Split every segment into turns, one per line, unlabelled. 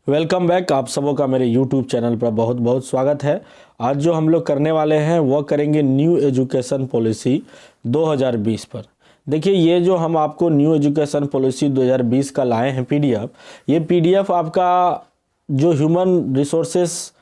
Welcome back. आप सबों का मेरे YouTube चैनल पर बहुत बहुत स्वागत है। आज जो हम लोग करने वाले हैं वह करेंगे न्यू एजुकेशन पॉलिसी 2020 पर। देखिए, ये जो हम आपको न्यू एजुकेशन पॉलिसी 2020 का लाए हैं PDF, ये PDF आपका जो ह्यूमन रिसोर्सेस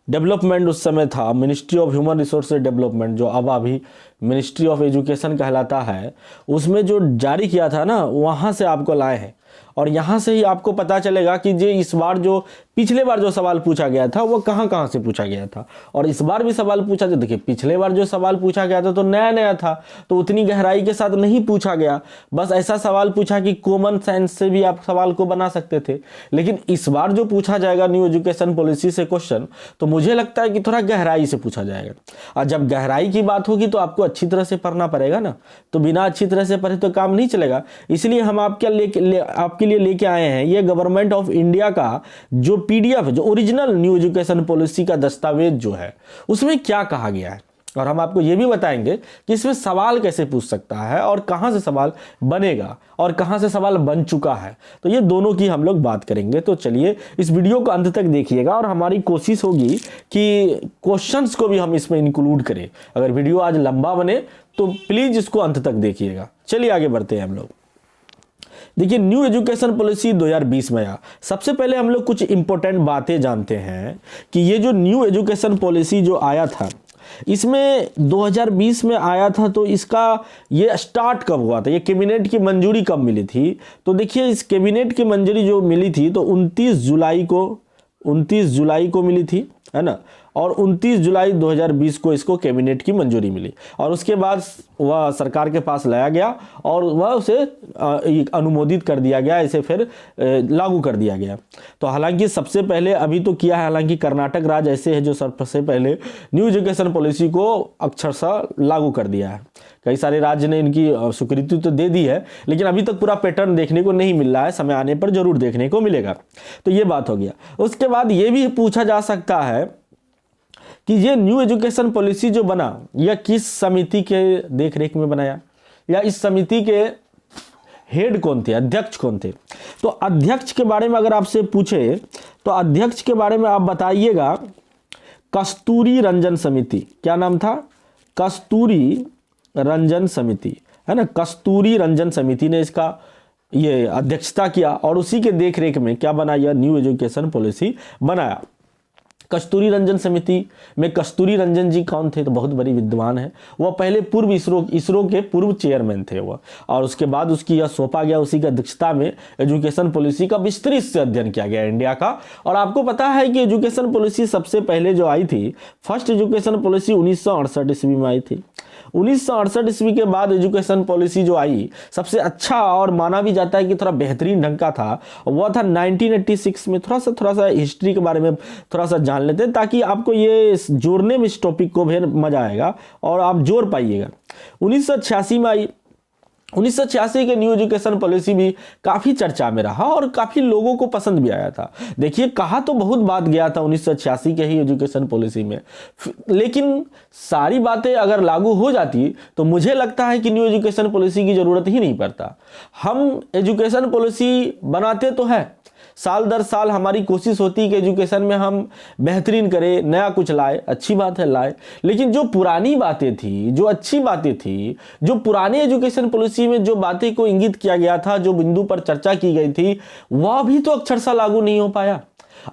डेवलपमेंट उस समय था, ministry of human resources development, जो अब अभी मिनिस्ट्री ऑफ एजुकेशन कहलाता है, उसमें जो जारी किया था ना, वहाँ से आपको लाए हैं। और यहाँ से ही आपको पता चलेगा कि जे इस बार जो पिछले बार जो सवाल पूछा गया था वो कहाँ कहाँ से पूछा गया था, और इस बार भी सवाल पूछा था। देखिए, पिछले बार जो सवाल पूछा गया था तो नया नया था, तो उतनी गहराई के साथ नहीं पूछा गया। बस ऐसा सवाल पूछा कि कॉमन सेंस से भी आप सवाल को बना सकते थे। लेकिन इस बार जो पूछा जाएगा न्यू एजुकेशन पॉलिसी से क्वेश्चन, तो मुझे लगता है कि थोड़ा गहराई से पूछा जाएगा। और जब गहराई की बात होगी तो आपको अच्छी तरह से पढ़ना पड़ेगा ना, तो बिना अच्छी तरह से पढ़े तो काम नहीं चलेगा। इसलिए हम आपके लिए लेके आए हैं ये गवर्नमेंट ऑफ इंडिया का जो PDF है, जो ओरिजिनल न्यू एजुकेशन पॉलिसी का दस्तावेज जो है, उसमें क्या कहा गया है। और हम आपको ये भी बताएंगे कि इसमें सवाल कैसे पूछ सकता है और कहां से सवाल बनेगा और कहां से सवाल बन चुका है। तो ये दोनों की हम लोग बात करेंगे। तो चलिए इस वीडियो को अंत तक देखिएगा, और हमारी कोशिश होगी कि क्वेश्चंस को भी हम इसमें इंक्लूड करें। अगर वीडियो आज लंबा बने तो प्लीज इसको अंत तक देखिएगा। चलिए आगे बढ़ते हैं हम लोग। देखिए, न्यू एजुकेशन पॉलिसी 2020 में आया। सबसे पहले हम लोग कुछ इंपॉर्टेंट बातें जानते हैं कि ये जो न्यू एजुकेशन पॉलिसी जो आया था, इसमें 2020 में आया था, तो इसका ये स्टार्ट कब हुआ था, ये कैबिनेट की मंजूरी कब मिली थी। तो देखिए, इस कैबिनेट की मंजूरी जो मिली थी तो 29 जुलाई को मिली थी, है ना। और 29 जुलाई 2020 को इसको कैबिनेट की मंजूरी मिली, और उसके बाद वह सरकार के पास लाया गया और वह उसे अनुमोदित कर दिया गया, इसे फिर लागू कर दिया गया। तो हालांकि सबसे पहले अभी तो किया है, हालांकि कर्नाटक राज्य ऐसे है जो सबसे पहले न्यू एजुकेशन पॉलिसी को अक्षरशः लागू कर दिया है। कई सारे राज्य ने इनकी स्वीकृति तो दे दी है, लेकिन अभी तक पूरा पैटर्न देखने को नहीं मिल रहा है। समय आने पर जरूर देखने को मिलेगा। तो ये बात हो गया। उसके बाद ये भी पूछा जा सकता है कि ये न्यू एजुकेशन पॉलिसी जो बना, यह किस समिति के देखरेख में बनाया, या इस समिति के हेड कौन थे, अध्यक्ष कौन थे। तो अध्यक्ष के बारे में अगर आपसे पूछे तो अध्यक्ष के बारे में आप बताइएगा कस्तूरी रंजन समिति। क्या नाम था? कस्तूरी रंजन समिति, है ना। कस्तूरी रंजन समिति ने इसका ये अध्यक्षता किया, और उसी के देखरेख में क्या बना, यह न्यू एजुकेशन पॉलिसी बनाया। कस्तूरी रंजन समिति में कस्तूरी रंजन जी कौन थे? तो बहुत बड़ी विद्वान है। वह पहले पूर्व इसरो के पूर्व चेयरमैन थे वह, और उसके बाद उसकी यह सौंपा गया, उसी की अध्यक्षता में एजुकेशन पॉलिसी का विस्तृत से अध्ययन किया गया इंडिया का। और आपको पता है कि एजुकेशन पॉलिसी सबसे पहले जो आई थी, फर्स्ट एजुकेशन पॉलिसी 1968 ईस्वी में आई थी। 1968 ईस्वी के बाद एजुकेशन पॉलिसी जो आई, सबसे अच्छा और माना भी जाता है कि थोड़ा बेहतरीन ढंग का था, वह था 1986 में। थोड़ा सा हिस्ट्री के बारे में थोड़ा सा जान लेते हैं, ताकि आपको ये जोड़ने में इस टॉपिक को भी मजा आएगा और आप जोड़ पाइएगा। 1986 में आई। 1986 के न्यू एजुकेशन पॉलिसी भी काफ़ी चर्चा में रहा और काफ़ी लोगों को पसंद भी आया था। देखिए, कहा तो बहुत बात गया था 1986 के ही एजुकेशन पॉलिसी में, लेकिन सारी बातें अगर लागू हो जाती तो मुझे लगता है कि न्यू एजुकेशन पॉलिसी की ज़रूरत ही नहीं पड़ता। हम एजुकेशन पॉलिसी बनाते तो है, साल दर साल हमारी कोशिश होती है कि एजुकेशन में हम बेहतरीन करें, नया कुछ लाए, अच्छी बात है लाए। लेकिन जो पुरानी बातें थी, जो अच्छी बातें थी, जो पुराने एजुकेशन पॉलिसी में जो बातें को इंगित किया गया था, जो बिंदु पर चर्चा की गई थी, वह भी तो अक्षरशः लागू नहीं हो पाया।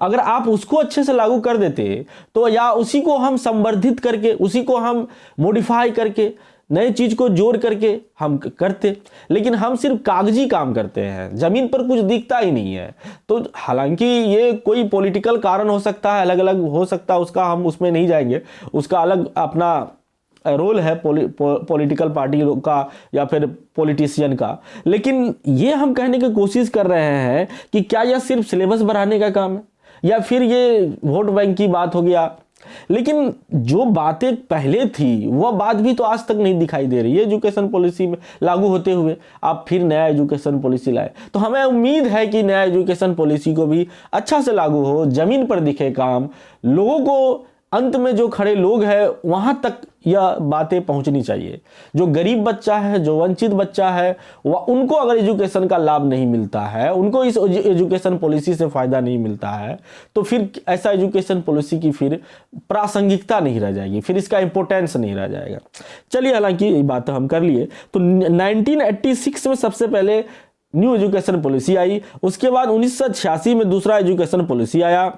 अगर आप उसको अच्छे से लागू कर देते तो, या उसी को हम संवर्धित करके, उसी को हम मॉडिफाई करके, नए चीज को जोड़ करके हम करते, लेकिन हम सिर्फ कागजी काम करते हैं, जमीन पर कुछ दिखता ही नहीं है। तो हालांकि ये कोई पॉलिटिकल कारण हो सकता है, अलग अलग हो सकता है, उसका हम उसमें नहीं जाएंगे, उसका अलग अपना रोल है पॉलिटिकल पार्टी का या फिर पॉलिटिशियन का। लेकिन ये हम कहने की कोशिश कर रहे हैं कि क्या यह सिर्फ सिलेबस बढ़ाने का काम है, या फिर ये वोट बैंक की बात हो गया। लेकिन जो बातें पहले थी वह बात भी तो आज तक नहीं दिखाई दे रही है एजुकेशन पॉलिसी में लागू होते हुए। आप फिर नया एजुकेशन पॉलिसी लाए, तो हमें उम्मीद है कि नया एजुकेशन पॉलिसी को भी अच्छा से लागू हो, जमीन पर दिखे काम, लोगों को अंत में जो खड़े लोग हैं वहां तक यह बातें पहुंचनी चाहिए। जो गरीब बच्चा है, जो वंचित बच्चा है, वह उनको अगर एजुकेशन का लाभ नहीं मिलता है, उनको इस एजुकेशन पॉलिसी से फायदा नहीं मिलता है, तो फिर ऐसा एजुकेशन पॉलिसी की फिर प्रासंगिकता नहीं रह जाएगी, फिर इसका इंपोर्टेंस नहीं रह जाएगा। चलिए, हालांकि ये बात हम कर लिए। तो 1986 में सबसे पहले न्यू एजुकेशन पॉलिसी आई, उसके बाद 1986 में दूसरा एजुकेशन पॉलिसी आया,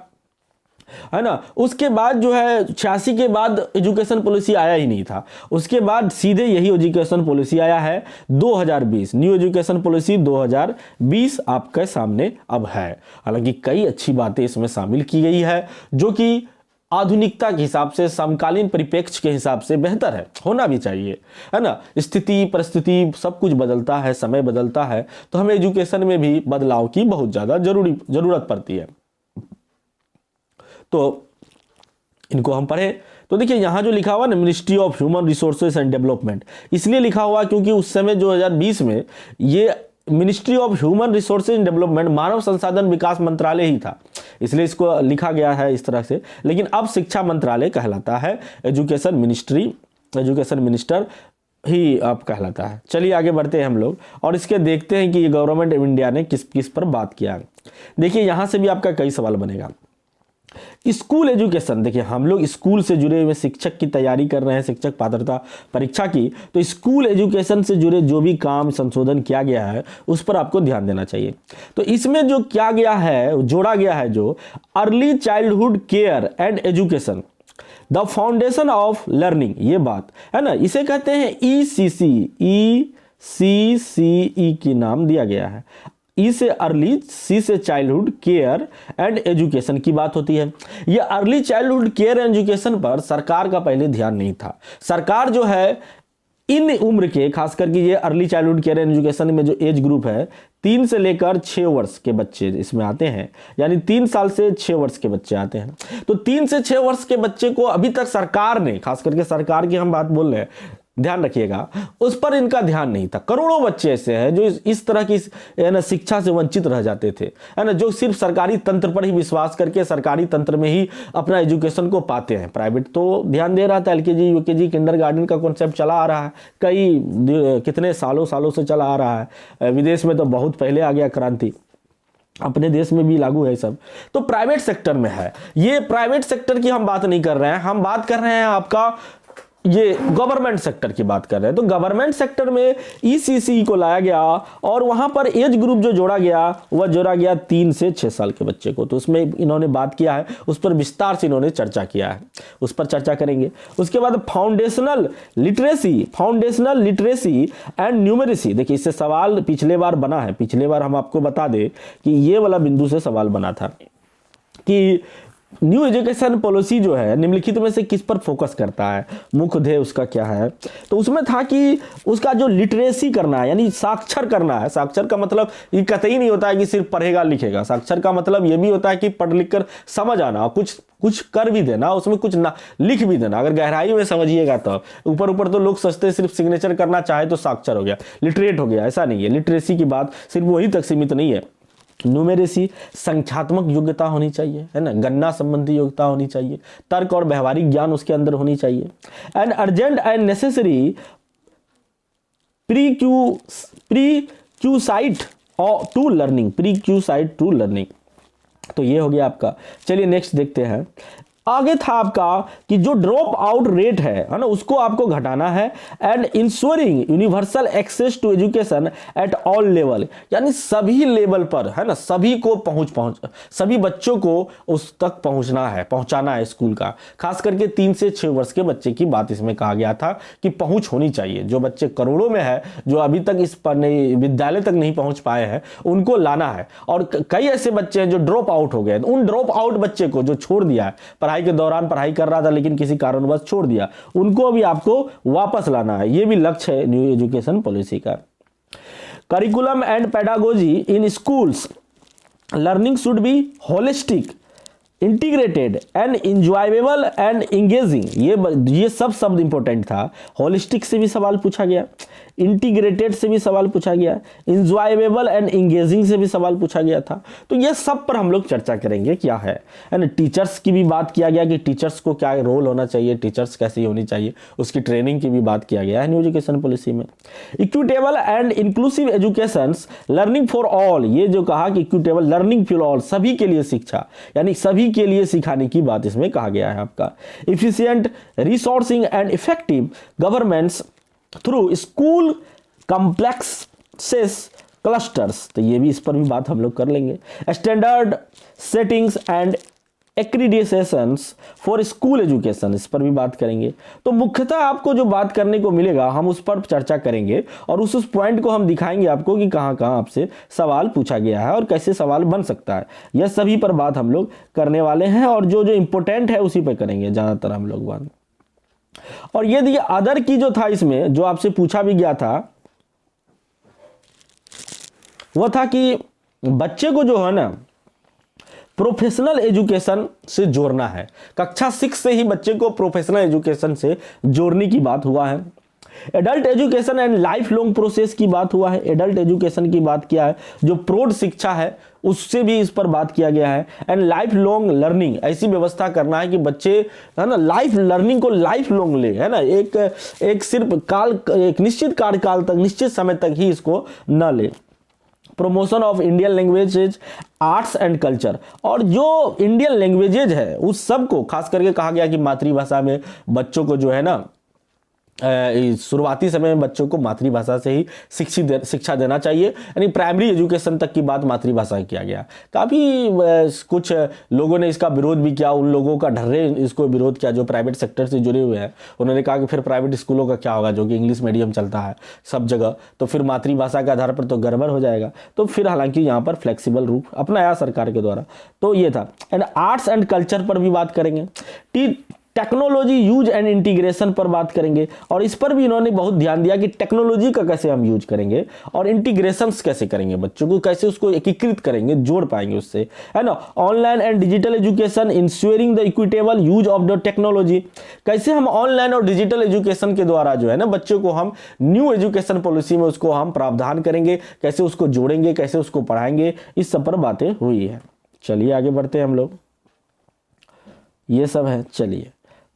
है ना। उसके बाद जो है 86 के बाद एजुकेशन पॉलिसी आया ही नहीं था, उसके बाद सीधे यही एजुकेशन पॉलिसी आया है 2020। न्यू एजुकेशन पॉलिसी 2020 आपके सामने अब है। हालांकि कई अच्छी बातें इसमें शामिल की गई है जो कि आधुनिकता के हिसाब से, समकालीन परिप्रेक्ष्य के हिसाब से बेहतर है, होना भी चाहिए, है ना। स्थिति परिस्थिति सब कुछ बदलता है, समय बदलता है, तो हमें एजुकेशन में भी बदलाव की बहुत ज़्यादा जरूरत पड़ती है। तो इनको हम पढ़े तो देखिए यहाँ जो लिखा हुआ ना, ministry of human resources and development, इसलिए लिखा हुआ क्योंकि उस समय 2020 में ये ministry of human resources and development मानव संसाधन विकास मंत्रालय ही था, इसलिए इसको लिखा गया है इस तरह से। लेकिन अब शिक्षा मंत्रालय कहलाता है, एजुकेशन मिनिस्टर ही अब कहलाता है। चलिए आगे बढ़ते हैं हम लोग और इसके देखते हैं कि ये गवर्नमेंट ऑफ इंडिया ने किस किस पर बात किया। देखिए यहाँ से भी आपका कई सवाल बनेगा। स्कूल एजुकेशन, देखिए हम लोग स्कूल से जुड़े हुए शिक्षक की तैयारी कर रहे हैं, शिक्षक पात्रता परीक्षा की, तो स्कूल एजुकेशन से जुड़े जो भी काम संशोधन किया गया है उस पर आपको ध्यान देना चाहिए। तो इसमें जो किया गया है, जोड़ा गया है जो early childhood care and education the foundation of learning, ये बात है ना, इसे कहते हैं ECCE की नाम दिया गया है। ई से अर्ली, सी से चाइल्डहुड केयर एंड एजुकेशन की बात होती है। ये early childhood care and education पर सरकार का पहले ध्यान नहीं था। सरकार जो है इन उम्र के, खास करके ये early childhood care and education में जो एज ग्रुप है 3 से लेकर 6 वर्ष के बच्चे इसमें आते हैं, यानी 3 साल से 6 वर्ष के बच्चे आते हैं। तो 3 से 6 वर्ष के बच्चे को अभी तक सरकार ने, खास करके सरकार की हम बात बोल रहे हैं, ध्यान रखिएगा, उस पर इनका ध्यान नहीं था। करोड़ों बच्चे ऐसे हैं जो इस तरह की शिक्षा से वंचित रह जाते थे, है ना, जो सिर्फ सरकारी तंत्र पर ही विश्वास करके सरकारी तंत्र में ही अपना एजुकेशन को पाते हैं। प्राइवेट तो ध्यान दे रहा था, LKG UKG किंडरगार्टन का कॉन्सेप्ट चला आ रहा है, कितने सालों से चला आ रहा है। विदेश में तो बहुत पहले आ गया क्रांति, अपने देश में भी लागू है सब। तो प्राइवेट सेक्टर में है, ये प्राइवेट सेक्टर की हम बात नहीं कर रहे हैं, हम बात कर रहे हैं आपका ये गवर्नमेंट सेक्टर की बात कर रहे हैं। तो गवर्नमेंट सेक्टर में ECC को लाया गया और वहां पर एज ग्रुप जो जोड़ा गया वह जोड़ा गया 3 से 6 साल के बच्चे को। तो उसमें इन्होंने बात किया है, उस पर विस्तार से इन्होंने चर्चा किया है, उस पर चर्चा करेंगे। उसके बाद फाउंडेशनल लिटरेसी एंड न्यूमेरेसी, देखिए इससे सवाल पिछले बार बना है, पिछले बार हम आपको बता दें कि ये वाला बिंदु से सवाल बना था कि न्यू एजुकेशन पॉलिसी जो है निम्नलिखित में से किस पर फोकस करता है, मुख्य ध्येय उसका क्या है। तो उसमें था कि उसका जो लिटरेसी करना है, यानी साक्षर करना है। साक्षर का मतलब ये कतई नहीं होता है कि सिर्फ पढ़ेगा लिखेगा, साक्षर का मतलब ये भी होता है कि पढ़ लिख कर समझ आना, कुछ कर भी देना, उसमें कुछ ना लिख भी देना। अगर गहराई में समझिएगा तो ऊपर तो लोग सोचते सिर्फ सिग्नेचर करना चाहे तो साक्षर हो गया, लिटरेट हो गया, ऐसा नहीं है। लिटरेसी की बात सिर्फ वही तक सीमित नहीं है। न्यूमेरेसी, संख्यात्मक योग्यता होनी चाहिए, है ना, गणना संबंधी योग्यता होनी चाहिए, तर्क और व्यवहारिक ज्ञान उसके अंदर होनी चाहिए। And urgent and necessary prerequisite to learning, तो ये हो गया आपका। चलिए नेक्स्ट देखते हैं। आगे था आपका कि जो ड्रॉप आउट रेट है ना, उसको आपको घटाना है। And ensuring universal access to education at all level, यानी सभी लेवल पर, है ना, सभी को सभी बच्चों को उस तक पहुंचाना है स्कूल का। खास करके 3 से 6 वर्ष के बच्चे की बात इसमें कहा गया था कि पहुंच होनी चाहिए। जो बच्चे करोड़ों में है, जो अभी तक इस विद्यालय तक नहीं पहुंच पाए हैं, उनको लाना है। और कई ऐसे बच्चे हैं जो ड्रॉप आउट हो गए, उन ड्रॉप आउट बच्चे को जो छोड़ दिया है, पढ़ाई के दौरान पढ़ाई कर रहा था लेकिन किसी कारणवश छोड़ दिया, उनको भी आपको वापस लाना है। यह भी लक्ष्य है न्यू एजुकेशन पॉलिसी का। Curriculum and pedagogy in schools, learning should be holistic, integrated and enjoyable and engaging. ये सब शब्द इंपॉर्टेंट था। होलिस्टिक से भी सवाल पूछा गया, इंटीग्रेटेड से भी सवाल पूछा गया है, इंजॉयबल एंड इंगेजिंग से भी सवाल पूछा गया था। तो ये सब पर हम लोग चर्चा करेंगे क्या है ना। टीचर्स की भी बात किया गया कि टीचर्स को क्या रोल होना चाहिए, टीचर्स कैसी होनी चाहिए, उसकी ट्रेनिंग की भी बात किया गया है न्यू एजुकेशन पॉलिसी में। Equitable and inclusive education learning for all, ये जो कहा कि इक्विटेबल लर्निंग फॉर ऑल, सभी के लिए शिक्षा, यानी सभी के लिए सिखाने की बात इसमें कहा गया है आपका। Efficient resourcing and effective governance through school complexes clusters, तो ये भी, इस पर भी बात हम लोग कर लेंगे। Standard settings and accreditations for school education, इस पर भी बात करेंगे। तो मुख्यतः आपको जो बात करने को मिलेगा हम उस पर चर्चा करेंगे और उस पॉइंट को हम दिखाएंगे आपको कि कहां कहां आपसे सवाल पूछा गया है और कैसे सवाल बन सकता है। यह सभी पर बात हम लोग करने वाले हैं और जो जो इंपॉर्टेंट है उसी पर करेंगे ज्यादातर हम लोग बात। और ये देखिए अदर की जो था इसमें जो आपसे पूछा भी गया था वह था कि बच्चे को जो है ना प्रोफेशनल एजुकेशन से जोड़ना है। कक्षा 6 से ही बच्चे को प्रोफेशनल एजुकेशन से जोड़ने की बात हुआ है। Adult education and life long process की बात हुआ है। एडल्ट एजुकेशन की बात किया है, जो प्रौढ़ शिक्षा है उससे भी इस पर बात किया गया है। एंड लाइफ लॉन्ग लर्निंग, ऐसी व्यवस्था करना है कि बच्चे है ना लाइफ लर्निंग को लाइफ लॉन्ग ले, है ना, एक सिर्फ एक निश्चित कार्यकाल तक, निश्चित समय तक ही इसको न ले। Promotion of Indian languages, arts and culture, और जो इंडियन लैंग्वेजेज है उस सब को खास करके कहा गया कि मातृभाषा में बच्चों को जो है ना शुरुआती समय में बच्चों को मातृभाषा से ही शिक्षा देना चाहिए, यानी प्राइमरी एजुकेशन तक की बात मातृभाषा किया गया। काफ़ी कुछ लोगों ने इसका विरोध भी किया, उन लोगों का ढर्रे इसको विरोध किया जो प्राइवेट सेक्टर से जुड़े हुए हैं। उन्होंने कहा कि फिर प्राइवेट स्कूलों का क्या होगा जो कि इंग्लिश मीडियम चलता है सब जगह, तो फिर मातृभाषा के आधार पर तो गड़बड़ हो जाएगा। तो फिर हालांकि यहाँ पर फ्लेक्सिबल रूप अपनाया सरकार के द्वारा। तो ये था। एंड आर्ट्स एंड कल्चर पर भी बात करेंगे। टेक्नोलॉजी यूज एंड इंटीग्रेशन पर बात करेंगे और इस पर भी इन्होंने बहुत ध्यान दिया कि टेक्नोलॉजी का कैसे हम यूज करेंगे और इंटीग्रेशंस कैसे करेंगे, बच्चों को कैसे उसको एकीकृत करेंगे, जोड़ पाएंगे उससे, है ना। Online and digital education ensuring the equitable use of the technology, कैसे हम ऑनलाइन और डिजिटल एजुकेशन के द्वारा जो है ना बच्चों को हम न्यू एजुकेशन पॉलिसी में उसको हम प्रावधान करेंगे, कैसे उसको जोड़ेंगे, कैसे उसको पढ़ाएंगे, इस सब पर बातें हुई है। चलिए आगे बढ़ते हैं हम लोग, ये सब है। चलिए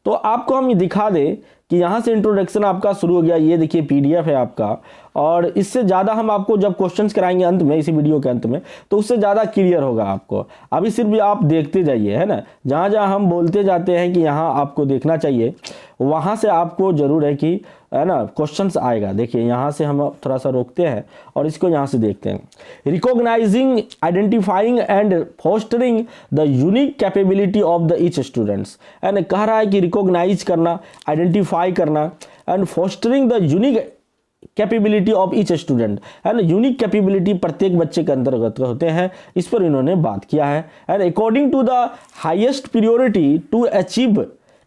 तो आपको हम ये दिखा दें कि यहाँ से इंट्रोडक्शन आपका शुरू हो गया। ये देखिए पीडीएफ है आपका, और इससे ज़्यादा हम आपको जब क्वेश्चंस कराएंगे अंत में, इसी वीडियो के अंत में, तो उससे ज़्यादा क्लियर होगा आपको। अभी सिर्फ आप देखते जाइए, है ना, जहाँ जहाँ हम बोलते जाते हैं कि यहाँ आपको देखना चाहिए, वहाँ से आपको ज़रूर है कि, है ना, क्वेश्चंस आएगा। देखिए यहाँ से हम थोड़ा सा रोकते हैं और इसको यहाँ से देखते हैं। Recognising, identifying and fostering the unique capability of the each students, है ना, कह रहा है कि रिकॉग्नाइज करना, आइडेंटिफाई करना and fostering the unique capability of each student, है ना, यूनिक कैपेबिलिटी प्रत्येक बच्चे के अंतर्गत होते हैं, इस पर इन्होंने बात किया है। And according to the highest priority to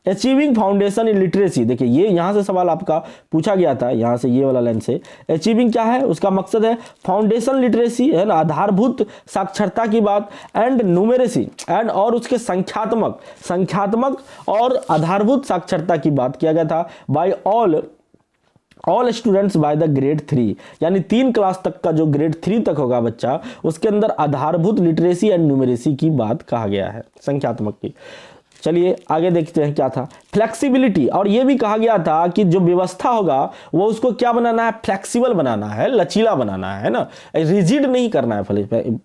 achieving foundation in literacy, देखिए ये यहाँ से सवाल आपका पूछा गया था, यहाँ से ये वाला लाइन से। अचीविंग क्या है, उसका मकसद है फाउंडेशन लिटरेसी, है ना, आधारभूत साक्षरता की बात, एंड न्यूमेरेसी, एंड और उसके संख्यात्मक और आधारभूत साक्षरता की बात किया गया था। By all students by the grade 3, यानी 3 क्लास तक का जो ग्रेड 3 तक होगा बच्चा, उसके अंदर आधारभूत लिटरेसी एंड न्यूमेरेसी की बात कहा गया है, संख्यात्मक की। चलिए आगे देखते हैं क्या था। फ्लेक्सिबिलिटी, और यह भी कहा गया था कि जो व्यवस्था होगा वो उसको क्या बनाना है, फ्लेक्सिबल बनाना है, लचीला बनाना है ना, रिजिड नहीं करना है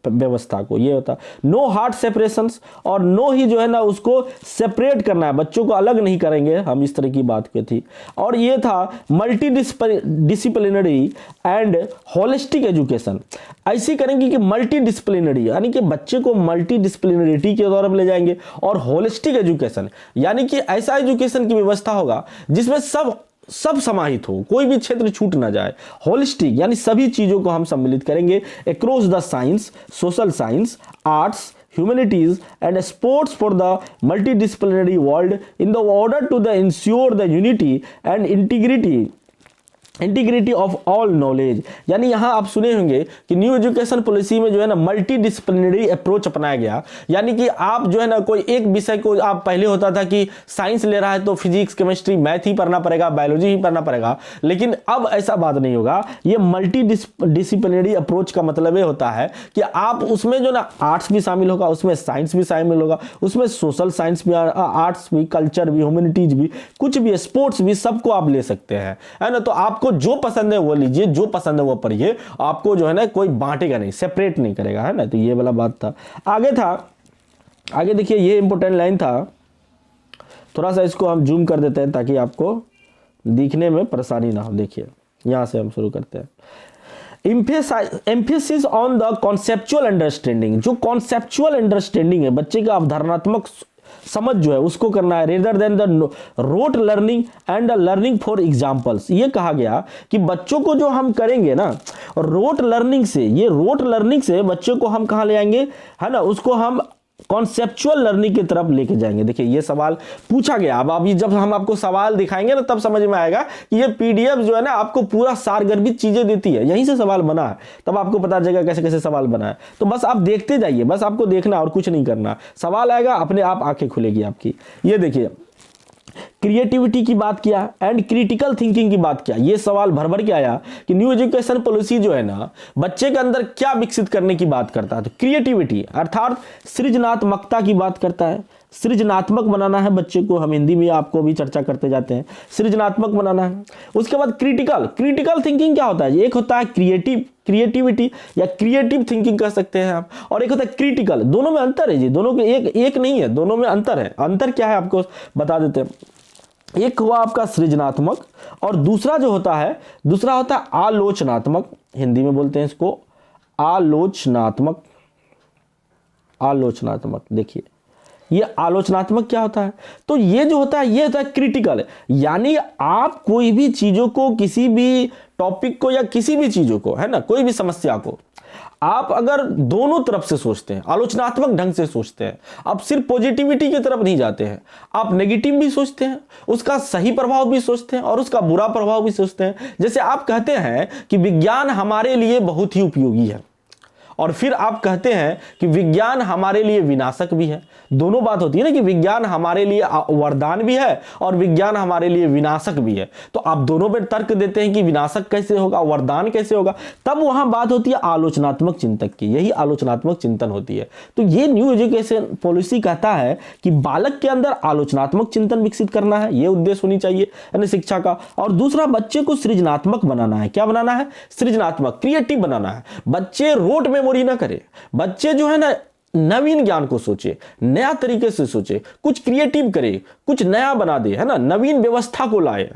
व्यवस्था को। ये होता नो हार्ड सेपरेशंस, और नो ही जो है ना उसको सेपरेट करना है, बच्चों को अलग नहीं करेंगे हम, इस तरह की बात की थी। और ये था multi disciplinary and holistic education, ऐसी करेंगे कि मल्टी डिसिप्लिनरी, यानी कि बच्चे को मल्टी डिसिप्लिनरिटी के द्वारा ले जाएंगे, और होलिस्टिक एजुकेशन, यानी कि ऐसा एजुकेशन की व्यवस्था होगा जिसमें सब समाहित हो, कोई भी क्षेत्र छूट ना जाए। होलिस्टिक यानी सभी चीजों को हम सम्मिलित करेंगे across the science, social science, arts, humanities and sports for the multidisciplinary world in the order to the ensure the unity and integrity integrity of all knowledge, यानी यहाँ आप सुने होंगे कि न्यू एजुकेशन पॉलिसी में जो है ना मल्टी डिसिप्लिनरी अप्रोच अपनाया गया, यानी कि आप जो है ना कोई एक विषय को, आप पहले होता था कि साइंस ले रहा है तो फिजिक्स केमिस्ट्री मैथ ही पढ़ना पड़ेगा, बायोलॉजी ही पढ़ना पड़ेगा, लेकिन अब ऐसा बात नहीं होगा। ये मल्टी डिसिप्लिनरी अप्रोच का मतलब ये होता है कि आप उसमें जो ना आर्ट्स भी शामिल होगा, उसमें साइंस भी शामिल होगा, उसमें सोशल साइंस भी, आर्ट्स भी, कल्चर भी, ह्यूमैनिटीज भी, कुछ भी, स्पोर्ट्स भी, सबको आप ले सकते हैं, है ना। तो आपको जो पसंद है वो लीजिए, जो पसंद है वो पढ़िए, आपको जो है ना कोई बांटेगा नहीं, सेपरेट नहीं करेगा, है ना। तो ये वाला बात था। आगे देखिए, ये इंपॉर्टेंट लाइन था, थोड़ा सा इसको हम जूम कर देते हैं ताकि आपको दिखने में परेशानी ना हो। देखिए यहां से हम शुरू करते हैं। Emphasis on the conceptual understanding, जो कॉन्सेप्चुअल अंडरस्टैंडिंग है, बच्चे का अवधारणात्मक समझ जो है उसको करना है, rather than the rote learning and learning for examples. ये कहा गया कि बच्चों को जो हम करेंगे ना रोट लर्निंग से, ये रोट लर्निंग से बच्चों को हम कहाँ ले आएंगे, है ना, उसको हम कॉन्सेप्चुअल लर्निंग की तरफ लेके जाएंगे। देखिए ये सवाल पूछा गया। अब अभी जब हम आपको सवाल दिखाएंगे ना तब समझ में आएगा कि ये पीडीएफ जो है ना आपको पूरा सारगर्भित चीजें देती है, यहीं से सवाल बना है, तब आपको पता चलेगा कैसे कैसे सवाल बना है। तो बस आप देखते जाइए, बस आपको देखना और कुछ नहीं करना, सवाल आएगा अपने आप आंखें खुलेगी आपकी। ये देखिए क्रिएटिविटी की बात किया एंड क्रिटिकल थिंकिंग की बात किया। ये सवाल भर भर के आया कि न्यू एजुकेशन पॉलिसी जो है ना बच्चे के अंदर क्या विकसित करने की बात करता है। तो क्रिएटिविटी अर्थात सृजनात्मकता की बात करता है, सृजनात्मक बनाना है बच्चे को, हम हिंदी में आपको भी चर्चा करते जाते हैं, सृजनात्मक बनाना है। उसके बाद क्रिटिकल थिंकिंग क्या होता है, एक होता है क्रिएटिविटी या क्रिएटिव थिंकिंग कह सकते हैं आप, और एक होता है क्रिटिकल। दोनों में अंतर है जी, दोनों के एक नहीं है, दोनों में अंतर है। अंतर क्या है आपको बता देते हैं। एक हुआ आपका सृजनात्मक और दूसरा जो होता है आलोचनात्मक, हिंदी में बोलते हैं इसको आलोचनात्मक। देखिए ये आलोचनात्मक क्या होता है, तो ये जो होता है ये होता है क्रिटिकल, यानी आप कोई भी चीजों को, किसी भी टॉपिक को या किसी भी चीजों को, है ना, कोई भी समस्या को आप अगर दोनों तरफ से सोचते हैं, आलोचनात्मक ढंग से सोचते हैं, आप सिर्फ पॉजिटिविटी की तरफ नहीं जाते हैं, आप नेगेटिव भी सोचते हैं, उसका सही प्रभाव भी सोचते हैं और उसका बुरा प्रभाव भी सोचते हैं। जैसे आप कहते हैं कि विज्ञान हमारे लिए बहुत ही उपयोगी है और फिर आप कहते हैं कि विज्ञान हमारे लिए विनाशक भी है। दोनों बात होती है ना कि विज्ञान हमारे लिए वरदान भी है और विज्ञान हमारे लिए विनाशक भी है। तो आप दोनों पे तर्क देते हैं कि विनाशक कैसे होगा, वरदान कैसे होगा, तब वहां बात होती है आलोचनात्मक चिंतक की। यही आलोचनात्मक चिंतन होती है। तो ये न्यू एजुकेशन पॉलिसी कहता है कि बालक के अंदर आलोचनात्मक चिंतन विकसित करना है, यह उद्देश्य होनी चाहिए यानी शिक्षा का। और दूसरा बच्चे को सृजनात्मक बनाना है। क्या बनाना है? सृजनात्मक, क्रिएटिव बनाना है। बच्चे रोट मेमोरी ना करे, बच्चे जो है ना नवीन ज्ञान को सोचे, नया तरीके से सोचे, कुछ क्रिएटिव करे, कुछ नया बना दे, है ना, नवीन व्यवस्था को लाए।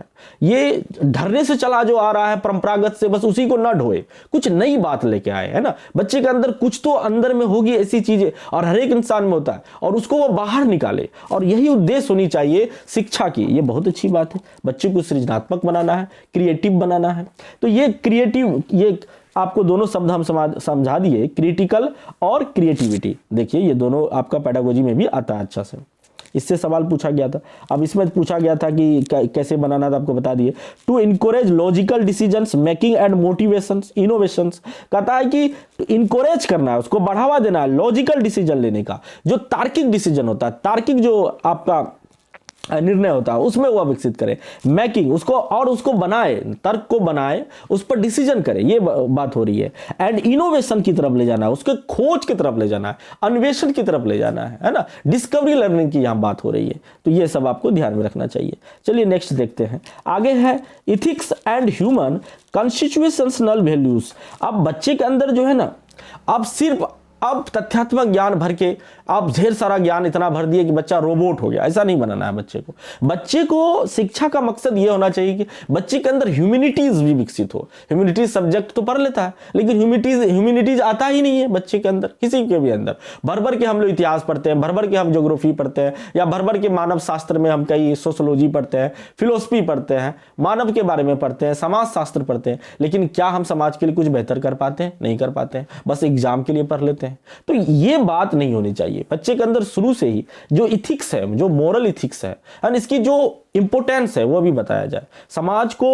ये ढरने से चला जो आ रहा है परंपरागत से, बस उसी को न ढोए, कुछ नई बात लेके आए, है ना। बच्चे के अंदर कुछ तो अंदर में होगी ऐसी चीजें, और हर एक इंसान में होता है, और उसको वो बाहर निकाले, और यही उद्देश्य होनी चाहिए शिक्षा की। ये बहुत अच्छी बात है, बच्चे को सृजनात्मक बनाना है, क्रिएटिव बनाना है। तो ये क्रिएटिव, ये आपको दोनों शब्द हम समझा दिए, क्रिटिकल और क्रिएटिविटी। देखिए ये दोनों आपका पेडागोजी में भी आता है अच्छा से। इससे सवाल पूछा गया था। अब इसमें पूछा गया था कि कैसे बनाना था, आपको बता दिए। To encourage logical decisions making and motivations innovations, कहता है कि इनकरेज करना है, उसको बढ़ावा देना है लॉजिकल डिसीजन लेने का, जो तार्किक डिसीजन होता है, तार्किक जो आपका निर्णय होता है उसमें वह विकसित करे। मेकिंग, उसको और उसको बनाए, तर्क को बनाए, उस पर डिसीजन करे, ये बात हो रही है। एंड इनोवेशन की तरफ ले जाना है, उसके खोज की तरफ ले जाना है, अन्वेषण की तरफ ले जाना है ना, डिस्कवरी लर्निंग की यहां बात हो रही है। तो ये सब आपको ध्यान में रखना चाहिए। चलिए नेक्स्ट देखते हैं। आगे है ethics and human constitutional values. अब बच्चे के अंदर जो है ना, अब तथ्यात्मक ज्ञान भर के आप ढेर सारा ज्ञान इतना भर दिए कि बच्चा रोबोट हो गया, ऐसा नहीं बनाना है बच्चे को। बच्चे को शिक्षा का मकसद यह होना चाहिए कि बच्चे के अंदर ह्यूमैनिटीज भी विकसित हो। ह्यूमैनिटीज सब्जेक्ट तो पढ़ लेता है, लेकिन ह्यूमैनिटीज आता ही नहीं है बच्चे के अंदर, किसी के भी अंदर। भर भर के हम लोग इतिहास पढ़ते हैं, भर भर के हम ज्योग्राफी पढ़ते हैं, या भर भर के मानव शास्त्र में हम कई सोशोलॉजी पढ़ते हैं, फिलोसफी पढ़ते हैं, मानव के बारे में पढ़ते हैं, समाज शास्त्र पढ़ते हैं, लेकिन क्या हम समाज के लिए कुछ बेहतर कर पाते हैं? नहीं कर पाते हैं, बस एग्जाम के लिए पढ़ लेते हैं। तो ये बात नहीं होनी चाहिए। बच्चे के अंदर शुरू से ही जो इथिक्स है, जो मोरल इथिक्स है, इसकी जो इंपोर्टेंस है वो भी बताया जाए। समाज को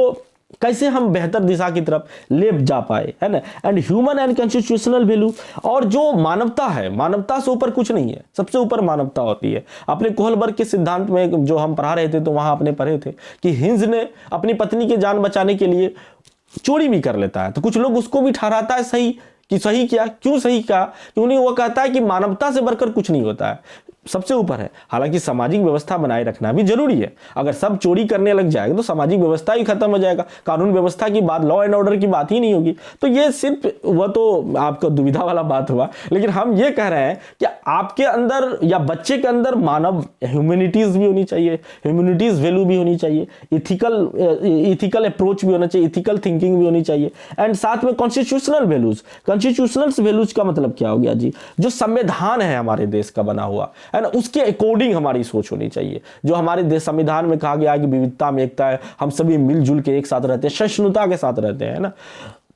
कैसे हम बेहतर दिशा की तरफ ले जा पाए, है ना। And human and constitutional value, और जो मानवता है, मानवता से ऊपर कुछ नहीं है, सबसे ऊपर मानवता होती है। अपने कोहलबर्ग के सिद्धांत में जो हम पढ़ा रहे थे तो वहां आपने पढ़े थे कि हिंज ने अपनी पत्नी की जान बचाने के लिए चोरी भी कर लेता है, तो कुछ लोग उसको भी ठहराता है सही, कि सही किया। क्यों सही किया? क्योंकि वो कहता है कि मानवता से बढ़कर कुछ नहीं होता है, सबसे ऊपर है। हालांकि सामाजिक व्यवस्था बनाए रखना भी जरूरी है। अगर सब चोरी करने लग जाएगा तो सामाजिक व्यवस्था ही खत्म हो जाएगा, कानून व्यवस्था की बात, लॉ एंड ऑर्डर की बात ही नहीं होगी। तो ये सिर्फ वह तो आपको दुविधा वाला बात हुआ, लेकिन हम ये कह रहे हैं कि आपके अंदर या बच्चे के अंदर मानव ह्यूमैनिटीज भी होनी चाहिए, ह्यूमैनिटीज वैल्यू भी होनी चाहिए, इथिकल अप्रोच भी होना चाहिए, इथिकल थिंकिंग भी होनी चाहिए, एंड साथ में कॉन्स्टिट्यूशनल वैल्यूज। कॉन्स्टिट्यूशनल वैल्यूज का मतलब क्या हो गया जी? जो संविधान है हमारे देश का बना हुआ, है ना, उसके अकॉर्डिंग हमारी सोच होनी चाहिए। जो हमारे देश संविधान में कहा गया है कि विविधता में एकता है, हम सभी मिलजुल के एक साथ रहते हैं, सहिष्णुता के साथ रहते हैं, ना,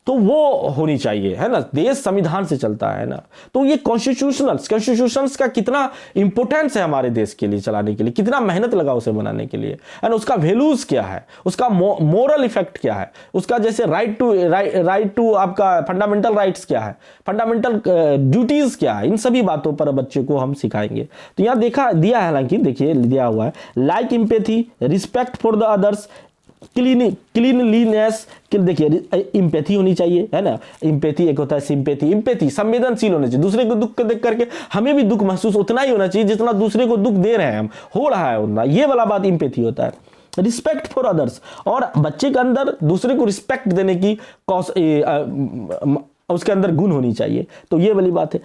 तो वो होनी चाहिए, है ना। देश संविधान से चलता है ना। तो ये कॉन्स्टिट्यूशंस का कितना इंपॉर्टेंस है हमारे देश के लिए चलाने के लिए, कितना मेहनत लगा उसे बनाने के लिए, है ना। उसका वैल्यूज क्या है, उसका मोरल इफेक्ट क्या है, उसका जैसे राइट टू आपका फंडामेंटल राइट्स क्या है, फंडामेंटल ड्यूटीज क्या है, इन सभी बातों पर बच्चे को हम सिखाएंगे। तो यहाँ दिया है, हालांकि देखिए दिया हुआ है like empathy, respect for the others, cleanliness. देखिए इंपैथी होनी चाहिए, है ना। इंपैथी एक होता है सिंपैथी, संवेदनशील होने चाहिए। दूसरे को दुख को देख करके हमें भी दुख महसूस उतना ही होना चाहिए जितना दूसरे को दुख दे रहे हैं हम, हो रहा है उतना, ये वाला बात इंपैथी होता है। रिस्पेक्ट फॉर अदर्स, और बच्चे के अंदर दूसरे को रिस्पेक्ट देने की उसके अंदर गुण होनी चाहिए, तो ये वाली बात है।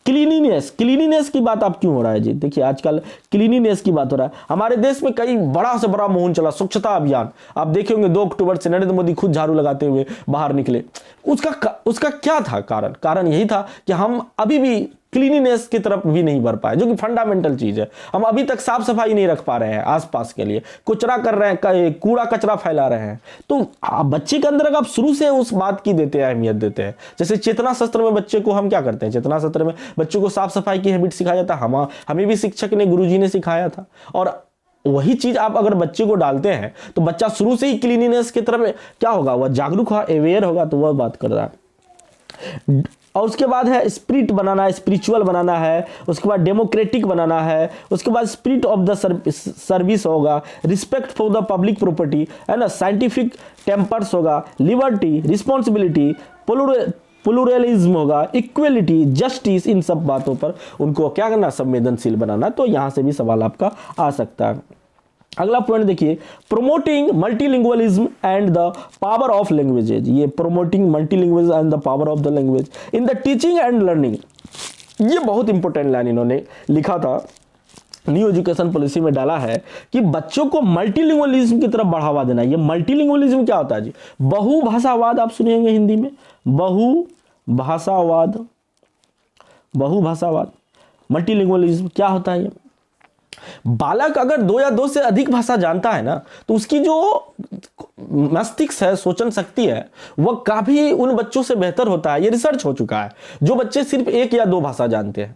क्लीनिनेस की बात आप क्यों हो रहा है जी? देखिए आजकल क्लीनिनेस की बात हो रहा है। हमारे देश में कई बड़ा से बड़ा मुहिम चला, स्वच्छता अभियान। आप देखे होंगे 2 अक्टूबर से नरेंद्र मोदी खुद झाड़ू लगाते हुए बाहर निकले। उसका क्या था कारण यही था कि हम अभी भी क्लीनिनेस की तरफ भी नहीं बढ़ पाए, जो कि फंडामेंटल चीज है। हम अभी तक साफ सफाई नहीं रख पा रहे हैं आसपास के लिए, कुचरा कर रहे हैं, कूड़ा कचरा फैला रहे हैं। तो बच्चे के अंदर अगर आप शुरू से उस बात की देते हैं, अहमियत देते हैं, जैसे चेतना सत्र में बच्चे को हम क्या करते हैं, चेतना सत्र में बच्चों को साफ सफाई की हैबिट सिखाया जाता है। हमें भी शिक्षक ने, गुरुजी ने सिखाया था, और वही चीज आप अगर बच्चे को डालते हैं तो बच्चा शुरू से ही क्लीनिनेस की तरफ क्या होगा, वह जागरूक होगा, अवेयर होगा, तो वह बात कर रहा है। और उसके बाद है स्पिरिट बनाना है, स्पिरिचुअल बनाना है, उसके बाद डेमोक्रेटिक बनाना है, उसके बाद स्पिरिट ऑफ द सर्विस होगा, respect for the public property, है ना, साइंटिफिक टेम्पर्स होगा, लिबर्टी, रिस्पॉन्सिबिलिटी, प्लुरलिज्म होगा, इक्वलिटी, जस्टिस, इन सब बातों पर उनको क्या करना, संवेदनशील बनाना। तो यहां से भी सवाल आपका आ सकता है। अगला पॉइंट देखिए, promoting multilingualism and the power of languages. ये promoting multilingualism and the power of the language in the teaching and learning, ये बहुत इंपॉर्टेंट लाइन इन्होंने लिखा था, न्यू एजुकेशन पॉलिसी में डाला है कि बच्चों को मल्टीलिंगुअलिज्म की तरफ बढ़ावा देना। ये मल्टीलिंगुअलिज्म क्या होता है जी? बहुभाषावाद आप सुने होंगे हिंदी में, बहुभाषावाद, मल्टीलिंगुअलिज्म क्या होता है? ये बालक अगर 2 या 2 से अधिक भाषा जानता है ना, तो उसकी जो मस्तिष्क है, सोचन शक्ति है, वह काफी उन बच्चों से बेहतर होता है। ये रिसर्च हो चुका है। जो बच्चे सिर्फ 1 या 2 भाषा जानते हैं,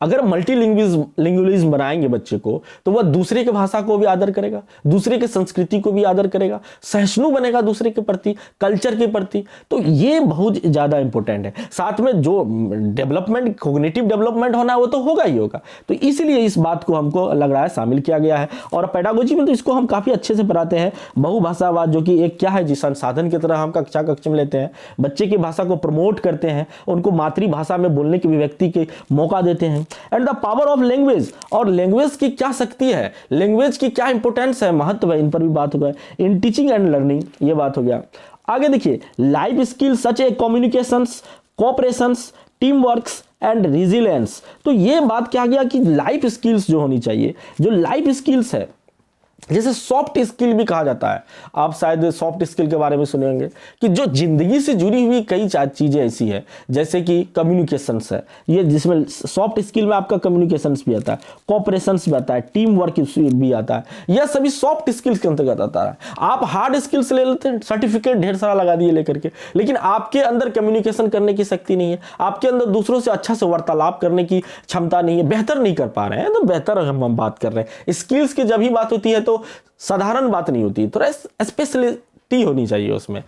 अगर मल्टीलिंगुअलिज्म बनाएंगे बच्चे को, तो वह दूसरे के भाषा को भी आदर करेगा, दूसरे के संस्कृति को भी आदर करेगा, सहिष्णु बनेगा दूसरे के प्रति, कल्चर के प्रति। तो ये बहुत ज्यादा इंपॉर्टेंट है। साथ में जो डेवलपमेंट, कॉग्निटिव डेवलपमेंट होना है वो तो होगा ही होगा। तो इसलिए इस बात को हमको लग रहा है शामिल किया गया है, और पेडागोजी में तो इसको हम काफी अच्छे से पढ़ाते हैं। बहुभाषावाद जो कि एक क्या है जी, संसाधन की तरह हम कक्षा में लेते हैं, बच्चे की भाषा को प्रमोट करते हैं, उनको मातृभाषा में बोलने की अभिव्यक्ति के मौका देते हैं। And the power of language, और लैंग्वेज की क्या शक्ति है, लैंग्वेज की क्या इंपॉर्टेंस है, महत्व है, इन पर भी बात हो गया। इन टीचिंग एंड लर्निंग ये बात हो गया। आगे देखिए, life skill such as communications, cooperations, team works and resilience. तो ये बात क्या गया कि लाइफ स्किल्स जो होनी चाहिए, जो लाइफ स्किल्स है, जैसे सॉफ्ट स्किल भी कहा जाता है। आप शायद सॉफ्ट स्किल के बारे में सुने होंगे कि जो जिंदगी से जुड़ी हुई कई चीजें ऐसी है, जैसे कि कम्युनिकेशंस है, ये जिसमें सॉफ्ट स्किल में आपका कम्युनिकेशंस भी आता है, कोऑपरेशंस भी आता है, टीम वर्क भी आता है। यह सभी सॉफ्ट स्किल्स के अंतर्गत आता है। आप हार्ड स्किल्स ले लेते हैं, सर्टिफिकेट ढेर सारा लगा दिए लेकर के, लेकिन आपके अंदर कम्युनिकेशन करने की शक्ति नहीं है, आपके अंदर दूसरों से अच्छा से वार्तालाप करने की क्षमता नहीं है, बेहतर नहीं कर पा रहे हैं। तो बेहतर हम बात कर रहे हैं स्किल्स की, जब ही बात होती है तो साधारण बात नहीं होती, थोड़ा शक्ति होनी चाहिए उसमें,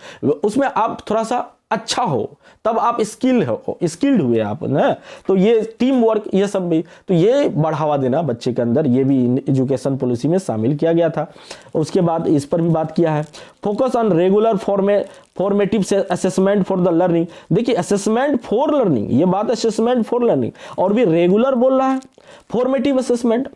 उसमें आप थोड़ा सा अच्छा हो, तब आप स्किल्ड हुए आप ना। तो ये टीम वर्क, ये सब भी, तो ये बढ़ावा देना बच्चे के अंदर, ये भी एजुकेशन पॉलिसी में शामिल किया गया था। उसके बाद इस पर भी बात किया है, focus on regular formative assessment for the learning. देखिए असेसमेंट फॉर लर्निंग, ये बात असेसमेंट फॉर लर्निंग, और भी रेगुलर बोल रहा है, फॉर्मेटिव असेसमेंट।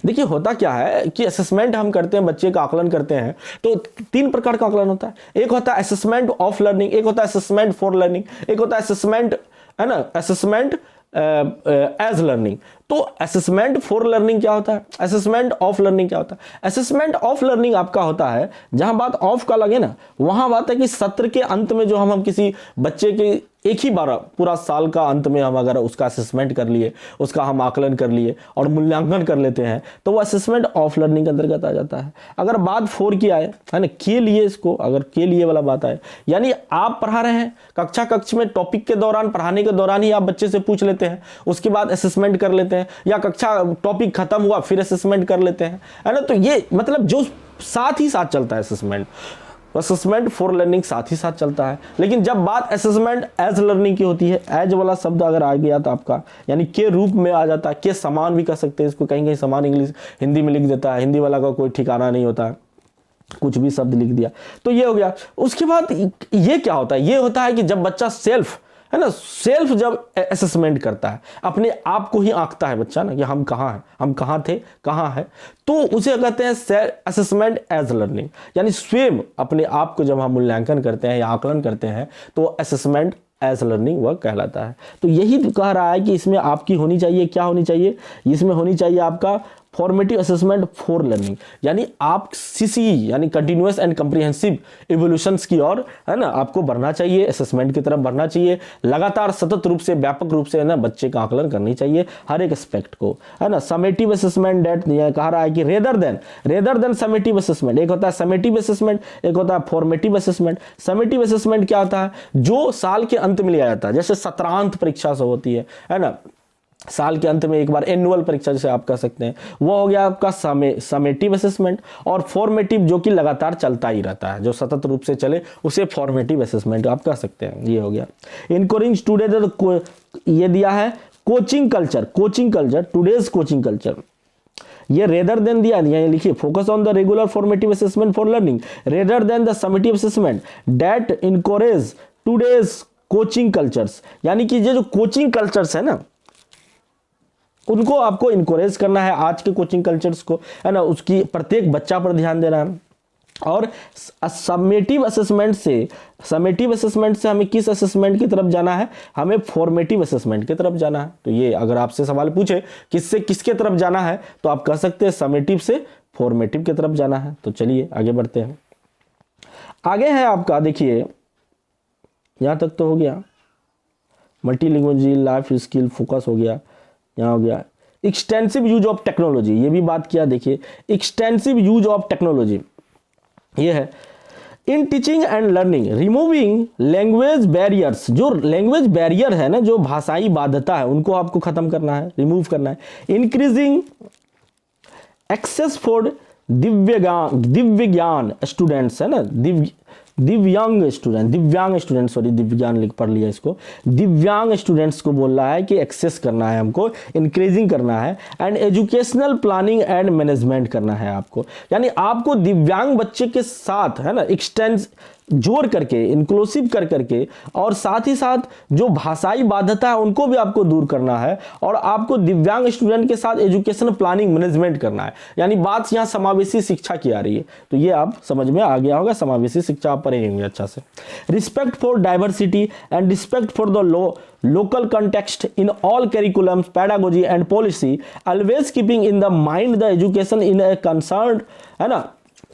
देखिए होता क्या है कि असेसमेंट हम करते हैं, बच्चे का आकलन करते हैं, तो 3 प्रकार का आकलन होता है। एक होता है असेसमेंट ऑफ लर्निंग, एक होता है असेसमेंट फॉर लर्निंग, एक होता है असेसमेंट, है ना, असेसमेंट एज लर्निंग। तो असेसमेंट फॉर लर्निंग क्या होता है, असेसमेंट ऑफ लर्निंग क्या होता है? असेसमेंट ऑफ लर्निंग आपका होता है, जहां बात ऑफ का लगे ना, वहां बात है कि सत्र के अंत में जो हम किसी बच्चे के एक ही बार पूरा साल का अंत में हम अगर उसका असेसमेंट कर लिए, उसका हम आकलन कर लिए और मूल्यांकन कर लेते हैं, तो वो असेसमेंट ऑफ लर्निंग के अंतर्गत आ जाता है। अगर बात 4 की आए, है ना, के लिए, इसको अगर के लिए वाला बात आए, यानी आप पढ़ा रहे हैं, कक्ष में टॉपिक के दौरान, पढ़ाने के दौरान ही आप बच्चे से पूछ लेते हैं, उसके बाद असेसमेंट कर लेते हैं, या कक्षा टॉपिक खत्म हुआ फिर असेसमेंट कर लेते हैं, है ना। तो ये मतलब जो साथ ही साथ चलता है असेसमेंट फॉर लर्निंग साथ ही साथ चलता है। लेकिन जब बात असेसमेंट एज लर्निंग की होती है, एज वाला शब्द अगर आ गया तो आपका यानी के रूप में आ जाता है, के समान भी कह सकते हैं इसको, कहीं कहीं समान इंग्लिश हिंदी में लिख देता है, हिंदी वाला का कोई ठिकाना नहीं होता है, कुछ भी शब्द लिख दिया, तो ये हो गया। उसके बाद ये क्या होता है, ये होता है कि जब बच्चा सेल्फ, है ना, सेल्फ जब असेसमेंट करता है, अपने आप को ही आंकता है बच्चा ना, कि हम कहाँ हैं, हम कहाँ थे, कहाँ है, तो उसे कहते हैं असेसमेंट एज लर्निंग। यानी स्वयं अपने आप को जब हम मूल्यांकन करते हैं या आकलन करते हैं, तो असेसमेंट एज लर्निंग वह कहलाता है। तो यही कह रहा है कि इसमें आपकी होनी चाहिए, क्या होनी चाहिए, इसमें होनी चाहिए आपका फॉर्मेटिव असेसमेंट फॉर लर्निंग, यानी आप सीसी यानी कंटिन्यूअस एंड कॉम्प्रिहेंसिव इवोल्यूशंस की ओर, है ना, आपको बढ़ना चाहिए, असेसमेंट की तरफ बढ़ना चाहिए, लगातार सतत रूप से, व्यापक रूप से, है ना, बच्चे का आकलन करनी चाहिए हर एक एस्पेक्ट को, है ना। समेटिव असेसमेंट डेट ये कह रहा है कि रेदर देन समेटिव असेसमेंट, एक होता है समेटिव असेसमेंट, एक होता है फॉर्मेटिव असेसमेंट। समेटिव असेसमेंट क्या होता है, जो साल के अंत में लिया जाता है, जैसे सत्रांत परीक्षा से होती है ना, साल के अंत में एक बार एनुअल परीक्षा जिसे आप कह सकते हैं, वो हो गया आपका समेटिव असेसमेंट। और फॉर्मेटिव जो कि लगातार चलता ही रहता है, जो सतत रूप से चले, उसे फॉर्मेटिव असेसमेंट आप कह सकते हैं, ये हो गया। इनकरेजिंग स्टूडेंट, ये दिया है coaching culture, today's coaching culture, ये रेदर देन दिया, लिखिए focus on the regular formative assessment for learning rather than the summative assessment that encourage today's coaching cultures. यानी कि ये जो कोचिंग कल्चर्स है ना, उनको आपको इनकरेज करना है, आज के कोचिंग कल्चर्स को, है ना, उसकी प्रत्येक बच्चा पर ध्यान देना है। और समेटिव असेसमेंट से हमें किस असेसमेंट की तरफ जाना है, हमें फॉर्मेटिव असेसमेंट की तरफ जाना है। तो ये अगर आपसे सवाल पूछे किससे किसके तरफ जाना है, तो आप कह सकते हैं समेटिव से फॉर्मेटिव की तरफ जाना है। तो चलिए आगे बढ़ते हैं। आगे है आपका, देखिए यहां तक तो हो गया, मल्टीलिंग्वेज, लाइफ स्किल, फोकस हो गया, यहाँ हो गया एक्सटेंसिव यूज ऑफ टेक्नोलॉजी, ये भी बात किया। देखिए एक्सटेंसिव यूज ऑफ टेक्नोलॉजी ये है in teaching and learning, removing language barriers. जो लैंग्वेज बैरियर है ना, जो भाषाई बाध्यता है, उनको आपको खत्म करना है, रिमूव करना है। इंक्रीजिंग एक्सेस फॉर दिव्यांग स्टूडेंट्स, है ना, दिव्यांग स्टूडेंट, सॉरी दिव्यांग लिख पढ़ लिया इसको, दिव्यांग स्टूडेंट्स को बोल रहा है कि एक्सेस करना है हमको, इंक्रीजिंग करना है। And educational planning and management करना है आपको, यानी आपको दिव्यांग बच्चे के साथ, है ना, एक्सटेंस जोड़ करके, इंक्लूसिव कर करके, और साथ ही साथ जो भाषाई बाध्यता है उनको भी आपको दूर करना है, और आपको दिव्यांग स्टूडेंट के साथ एजुकेशन प्लानिंग मैनेजमेंट करना है। यानी बात यहाँ समावेशी शिक्षा की आ रही है, तो ये आप समझ में आ गया होगा, समावेशी शिक्षा आप पढ़ेंगे अच्छा से। Respect for diversity and respect for the local context in all curriculums, pedagogy and policy, always keeping in the mind the education in a concerned, है ना,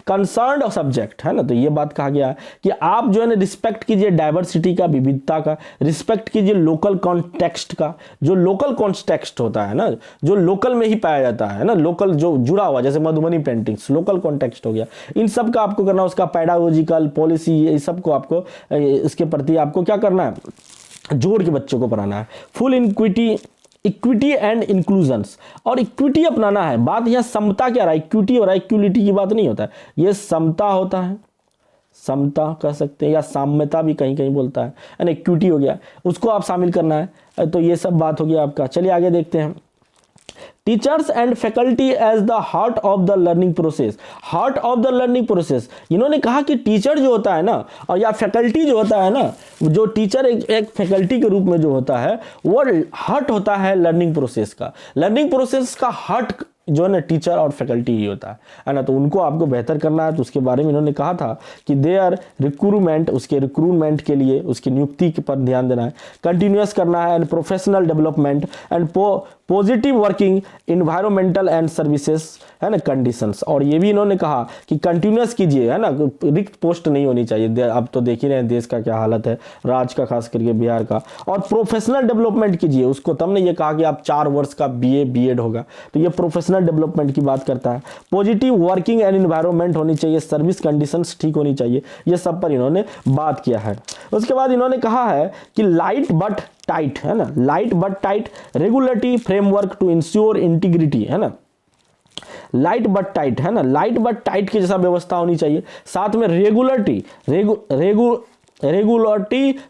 कंसर्न सब्जेक्ट, है ना। तो ये बात कहा गया है कि आप जो है ना रिस्पेक्ट कीजिए डाइवर्सिटी का, विविधता का, रिस्पेक्ट कीजिए लोकल कॉन्टेक्स्ट का। जो लोकल कॉन्टेक्स्ट होता है ना, जो लोकल में ही पाया जाता है ना, लोकल जो जुड़ा हुआ, जैसे मधुबनी पेंटिंग्स लोकल कॉन्टेक्स्ट हो गया, इन सब का आपको करना, उसका पेडागोजिकल पॉलिसी, ये सब को आपको इसके प्रति आपको क्या करना है, जोड़ के बच्चों को पढ़ाना है। फुल इक्विटी एंड इंक्लूजन्स, और इक्विटी अपनाना है। बात यहाँ समता क्या रहा है, इक्विटी और इक्वलिटी की बात नहीं होता है, ये समता होता है, समता कह सकते हैं, या साम्यता भी कहीं कहीं बोलता है, यानी इक्विटी हो गया, उसको आप शामिल करना है। तो ये सब बात हो गया आपका। चलिए आगे देखते हैं। Teachers and faculty as the heart of the learning process. Heart of the learning process, इन्होंने कहा कि टीचर जो होता है ना, और या फैकल्टी जो होता है ना, जो टीचर एक फैकल्टी के रूप में जो होता है, वो हार्ट होता है लर्निंग प्रोसेस का। लर्निंग प्रोसेस का हार्ट जो है ना टीचर और फैकल्टी ही होता है ना। तो उनको आपको बेहतर करना है, तो उसके बारे में इन्होंने कहा था कि देयर रिक्रूटमेंट, उसके रिक्रूटमेंट के लिए उसकी नियुक्ति पर ध्यान देना है, कंटिन्यूअस करना है, and professional development and positive working environmental and services है ना कंडीशंस। और ये भी इन्होंने कहा कि कंटिन्यूअस कीजिए, है ना, रिक्त पोस्ट नहीं होनी चाहिए। अब तो देख ही रहे हैं देश का क्या हालत है, राज्य का खास करके बिहार का। और प्रोफेशनल डेवलपमेंट कीजिए, उसको तब ने ये कहा कि आप 4 वर्ष का BA B.Ed होगा, तो ये प्रोफेशनल डेवलपमेंट की बात करता है। पॉजिटिव वर्किंग एंड एनवायरनमेंट होनी चाहिए, सर्विस कंडीशंस ठीक होनी चाहिए, ये सब पर इन्होंने बात किया है। उसके बाद इन्होंने कहा है कि लाइट बट टाइट, है ना, light but tight regulatory framework to ensure integrity, है ना, लाइट बट टाइट, है ना, लाइट बट टाइट की जैसा व्यवस्था होनी चाहिए। साथ में regulatory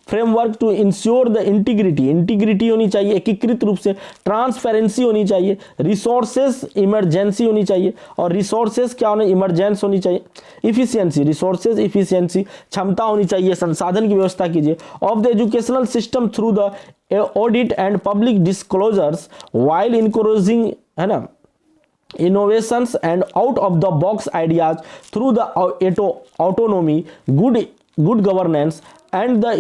framework to ensure the integrity होनी चाहिए, एकीकृत रूप से। ट्रांसपेरेंसी होनी चाहिए, रिसोर्सेज इमरजेंसी होनी चाहिए, और रिसोर्सेज क्या होने, इमरजेंस होनी चाहिए। इफिशियंसी, रिसोर्सेज इफिशियंसी, क्षमता होनी चाहिए, संसाधन की व्यवस्था कीजिए। Of the educational system through the audit and public disclosures while encouraging, है ना, innovations and out of the box ideas through the autonomy, good governance and the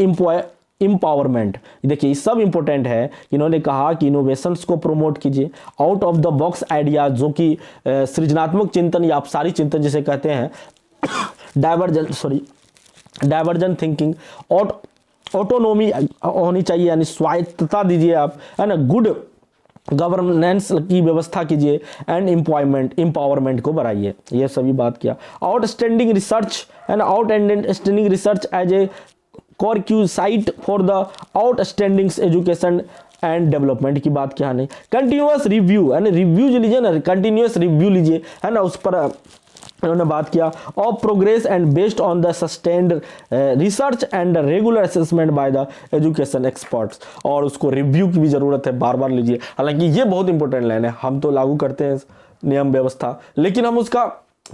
empowerment। देखिए ये सब इंपॉर्टेंट है। इन्होंने कहा कि इनोवेशंस को प्रमोट कीजिए, out of the box ideas, जो कि सृजनात्मक चिंतन या अपसारी चिंतन जिसे कहते हैं, डाइवर्जन थिंकिंग, ऑटोनोमी होनी चाहिए, यानी स्वायत्तता दीजिए आप, है ना, गुड गवर्नेंस की व्यवस्था कीजिए, एंड एम्पावरमेंट को बढ़ाइए, ये सभी बात किया। Outstanding research and outstanding research as a corequisite for the outstanding education and development की बात किया नहीं। कंटिन्यूअस रिव्यू, है ना, रिव्यू जो लीजिए ना, कंटिन्यूअस रिव्यू लीजिए, है ना, उस पर उन्होंने बात किया। Of progress and based on the sustained research and regular assessment by the education experts, और उसको रिव्यू की भी जरूरत है, बार बार लीजिए। हालांकि ये बहुत इंपॉर्टेंट लाइन है, हम तो लागू करते हैं नियम व्यवस्था, लेकिन हम उसका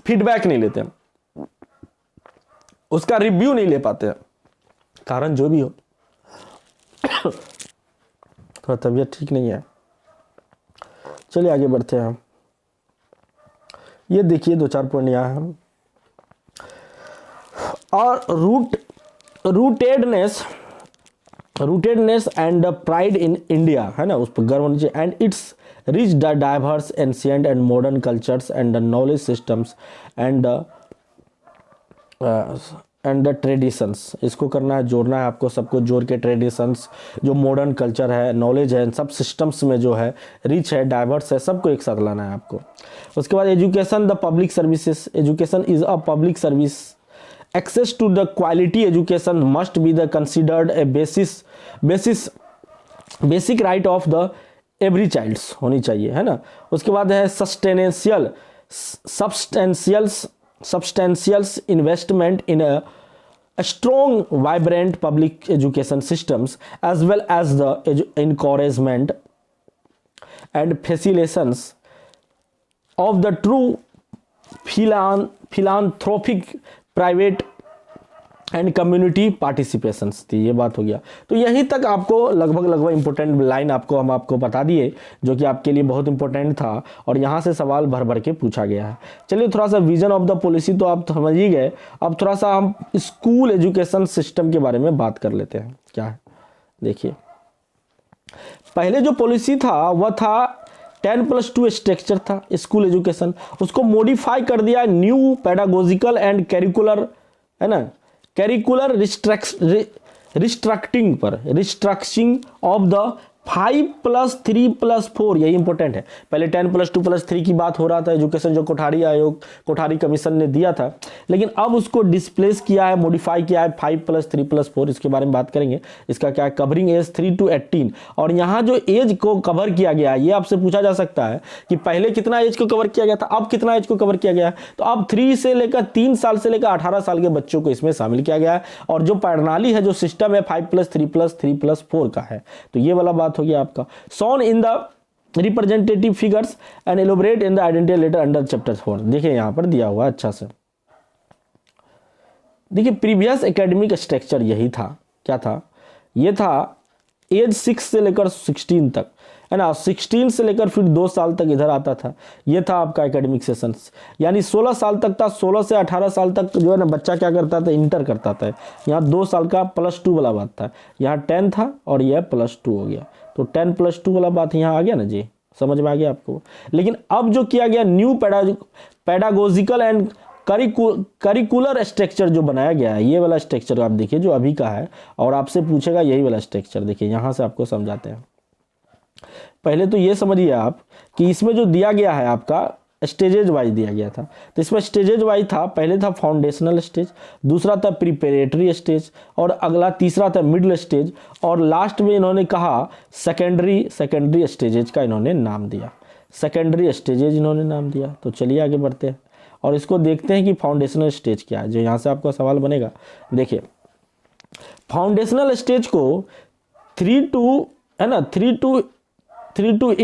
फीडबैक नहीं लेते, उसका रिव्यू नहीं ले पाते, कारण जो भी हो, थोड़ा तबीयत ठीक नहीं है। चलिए आगे बढ़ते हैं। ये देखिए 2-4 पॉइंट यहाँ है। और rootedness and the pride in India, है ना, उस पर गर्व होना चाहिए। And it's rich the diverse ancient and modern cultures and the knowledge systems and the traditions, इसको करना है, जोड़ना है आपको, सबको जोड़ के ट्रेडिशंस, जो मॉडर्न कल्चर है, नॉलेज है, सब सिस्टम्स में जो है रिच है, डाइवर्स है, सबको एक साथ लाना है आपको। उसके बाद education the public services, education is a public service, access to the quality education must be the considered a basic right of the every child's होनी चाहिए, है ना। उसके बाद है substantial investment in a strong, vibrant public education systems, as well as the encouragement and facilitations of the true philanthropic private and community participations थी, ये बात हो गया। तो यहीं तक आपको लगभग इंपॉर्टेंट लाइन हम आपको बता दिए, जो कि आपके लिए बहुत इंपॉर्टेंट था, और यहाँ से सवाल भर के पूछा गया है। चलिए थोड़ा सा विजन ऑफ द पॉलिसी तो आप समझ ही गए, अब थोड़ा सा हम स्कूल एजुकेशन सिस्टम के बारे में बात कर लेते हैं। क्या है, देखिए पहले जो पॉलिसी था वह था 10+2 स्ट्रक्चर था स्कूल एजुकेशन, उसको मॉडिफाई कर दिया न्यू पेडागोजिकल एंड कैरिकुलर, है ना, कैरिकुलर रिस्ट्रक्टिंग ऑफ द 5 + 3 + 4, यही इंपॉर्टेंट है। पहले 10 + 2 + 3 की बात हो रहा था, एजुकेशन जो कोठारी आयोग, कोठारी कमीशन ने दिया था, लेकिन अब उसको डिस्प्लेस किया है, मॉडिफाई किया है 5 + 3 + 4। इसके बारे में बात करेंगे। इसका क्या है, कवरिंग एज 3 to 18। और यहाँ जो एज को कवर किया गया है, ये आपसे पूछा जा सकता है कि पहले कितना एज को कवर किया गया था, अब कितना एज को कवर किया गया है। तो अब 3 से लेकर 3 साल से लेकर 18 साल के बच्चों को इसमें शामिल किया गया है। और जो प्रणाली है, जो सिस्टम है, 5 + 3 + 3 + 4 का है। तो ये वाला बात हो गया आपका। shown in the representative figures and elaborate in the identity letter under chapter 4। देखिए यहां पर दिया हुआ अच्छा से, देखिए प्रीवियस एकेडमिक स्ट्रक्चर यही था। क्या था, ये था एज 6 से लेकर 16 तक, है ना। 16 से लेकर फिर 2 साल तक इधर आता था। ये था आपका एकेडमिक सेशंस, यानी 16 साल तक था। 16 से 18 साल तक जो है ना बच्चा क्या करता था, इंटर करता था। यहाँ 2 साल का +2 वाला बात था। यहाँ 10 था और यह +2 हो गया। तो 10 + 2 वाला बात यहाँ आ गया ना जी, समझ में आ गया आपको। लेकिन अब जो किया गया, new pedagogical and curricular structure जो बनाया गया है, ये वाला स्ट्रक्चर आप देखिए जो अभी का है, और आपसे पूछेगा यही वाला स्ट्रक्चर। देखिए यहाँ से आपको समझाते हैं। पहले तो ये समझिए आप कि इसमें जो दिया गया है आपका स्टेजेज वाइज दिया गया था। तो इसमें स्टेजेज वाइज था, पहले था फाउंडेशनल स्टेज, दूसरा था प्रिपरेटरी स्टेज, और अगला तीसरा था मिडिल स्टेज, और लास्ट में इन्होंने कहा सेकेंडरी स्टेजेज का इन्होंने नाम दिया। सेकेंडरी स्टेजेज इन्होंने नाम दिया। तो चलिए आगे बढ़ते हैं और इसको देखते हैं कि फाउंडेशनल स्टेज क्या है, जो यहाँ से आपका सवाल बनेगा। देखिए फाउंडेशनल स्टेज को 3 to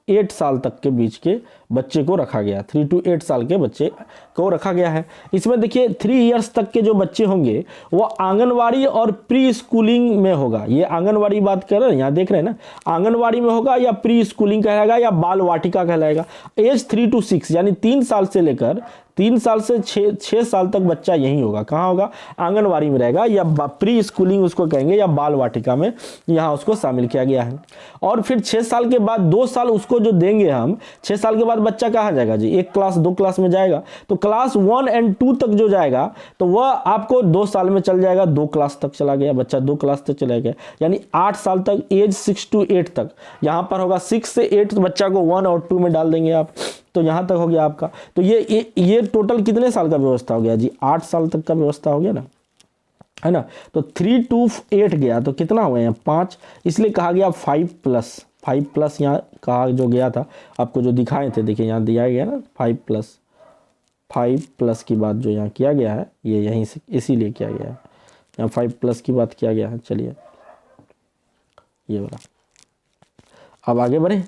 8 साल तक के बीच के बच्चे को रखा गया। 3 to 8 साल के बच्चे को रखा गया है। इसमें देखिए 3 इयर्स तक के जो बच्चे होंगे वो आंगनवाड़ी और प्री स्कूलिंग में होगा। ये आंगनवाड़ी बात कर रहे हैं, यहाँ देख रहे हैं ना, आंगनवाड़ी में होगा या प्री स्कूलिंग कहलाएगा या बाल वाटिका कहलाएगा। एज 3 to 6 यानी 3 साल से लेकर 3 साल से 6 साल तक बच्चा यही होगा। कहाँ होगा, आंगनवाड़ी में रहेगा, या प्री स्कूलिंग उसको कहेंगे, या बाल वाटिका में यहाँ उसको शामिल किया गया है। और फिर 6 साल के बाद 2 साल उसको जो देंगे हम, 6 साल के बाद बच्चा कहाँ जाएगा जी, 1 क्लास 2 क्लास में जाएगा। तो क्लास 1 और 2 तक जो जाएगा तो वह आपको 2 साल में चल जाएगा, 2 क्लास तक चला गया बच्चा, 2 क्लास तक चला गया, यानी 8 साल तक, एज 6 to 8 तक। यहाँ पर होगा 6 से 8 बच्चा को 1 और 2 में डाल देंगे आप, तो यहाँ तक हो गया आपका। तो ये टोटल कितने साल का व्यवस्था हो गया जी, 8 साल तक का व्यवस्था हो गया ना, है ना। तो 3 to 8 गया तो कितना हुआ यहाँ 5, इसलिए कहा गया 5+ यहाँ कहा जो गया था, आपको जो दिखाए थे, देखिए यहाँ दिया गया ना 5+ की बात जो यहाँ किया गया है, ये यहीं से इसीलिए किया गया है, यहाँ 5+ की बात किया गया है। चलिए ये वाला, अब आगे बढ़े।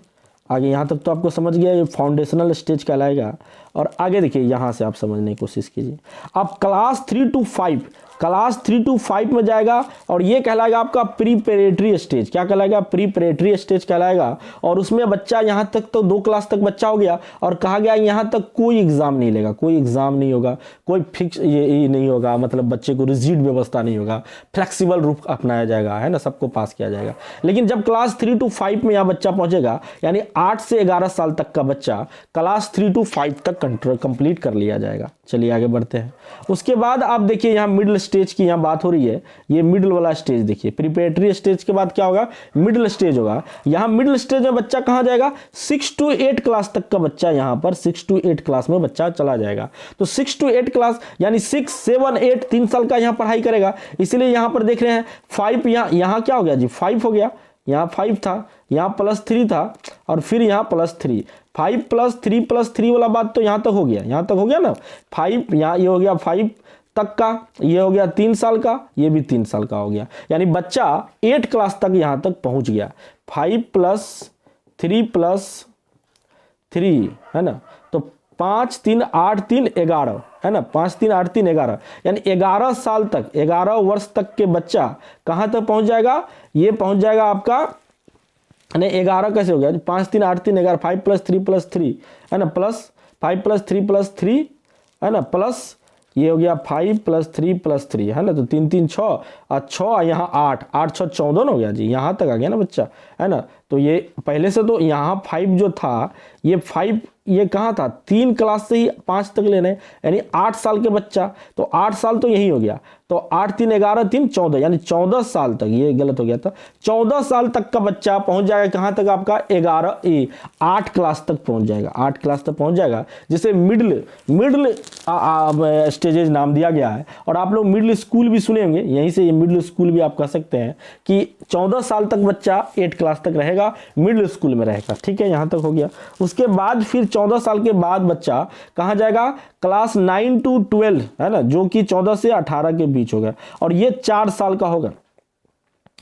आगे यहाँ तक तो आपको समझ गया, ये फाउंडेशनल स्टेज कहलाएगा। और आगे देखिए यहाँ से आप समझने की कोशिश कीजिए। अब क्लास 3 to 5 में जाएगा और ये कहलाएगा आपका प्रीपरेटरी स्टेज। क्या कहलाएगा, प्रीपरेटरी स्टेज कहलाएगा। और उसमें बच्चा यहाँ तक तो 2 क्लास तक बच्चा हो गया, और कहा गया यहाँ तक कोई एग्जाम नहीं लेगा, कोई एग्जाम नहीं होगा, कोई फिक्स ये नहीं होगा, मतलब बच्चे को रिजिड व्यवस्था नहीं होगा, फ्लेक्सिबल रूप अपनाया जाएगा, है ना, सबको पास किया जाएगा। लेकिन जब क्लास 3 to 5 में यहाँ बच्चा पहुंचेगा, यानी 8 से 11 साल तक का बच्चा क्लास 3 to 5 तक कंप्लीट कर लिया जाएगा। चलिए आगे बढ़ते हैं। उसके बाद आप देखिए यहाँ मिडिल स्टेज की यहाँ बात हो रही है, ये मिडिल वाला स्टेज देखिए। प्रिपरेटरी स्टेज के बाद क्या होगा, मिडिल स्टेज होगा। यहाँ मिडिल स्टेज में बच्चा कहाँ जाएगा, 6 to 8 क्लास तक का बच्चा, यहाँ पर 6 to 8 क्लास में बच्चा चला जाएगा। तो 6 to 8 क्लास यानी 6, 7, 8 3 साल का यहाँ पढ़ाई करेगा। इसलिए यहाँ पर देख रहे हैं 5, यहाँ क्या हो गया जी, 5 हो गया। यहाँ 5 था, यहाँ +3 था, और फिर यहाँ +3, 5 + 3 + 3 वाला बात तो यहाँ तक हो गया, यहाँ तक हो गया ना। 5 यहाँ ये हो गया 5 तक का, ये हो गया 3 साल का, ये भी 3 साल का हो गया, यानी बच्चा 8 क्लास तक यहाँ तक पहुँच गया। 5 + 3 + 3 है ना, तो 5, 3, 8, 3, 11 है ना, 5, 3, 8, 3, 11, यानी 11 साल तक, 11 वर्ष तक के बच्चा कहाँ तक पहुँच जाएगा, ये पहुँच जाएगा आपका, नहीं 11 कैसे हो गया, 5, 3, 8, 3, 11, 5 + 3 + 3 है ना, प्लस 5 + 3 + 3 है ना, प्लस ये हो गया 5 + 3 + 3 है ना, तो 3, 3, 6 और 6 यहाँ 8, 8, 6, 14 हो गया जी, यहाँ तक आ गया ना बच्चा, है ना। तो ये पहले से तो यहाँ 5 जो था, ये 5 ये कहाँ था, 3 क्लास से ही 5 तक लेना है, यानी 8 साल के बच्चा, तो 8 साल तो यही हो गया, तो 8 3 11 3 14, यानी 14 साल तक, ये गलत हो गया था, 14 साल तक का बच्चा पहुंच जाएगा कहाँ तक आपका 8 क्लास तक पहुंच जाएगा, 8 क्लास तक पहुंच जाएगा, जिसे मिडिल स्टेजेज नाम दिया गया है। और आप लोग मिडिल स्कूल भी सुनेंगे, यहीं से ये मिडिल स्कूल भी आप कह सकते हैं कि 14 साल तक बच्चा 8 क्लास तक रहेगा, मिडिल स्कूल में रहेगा, ठीक है, यहाँ तक हो गया। उसके बाद फिर 14 साल के बाद बच्चा कहाँ जाएगा, क्लास 9 to 12, है ना, जो कि 14 से 18 के बीच होगा, और ये 4 साल का होगा।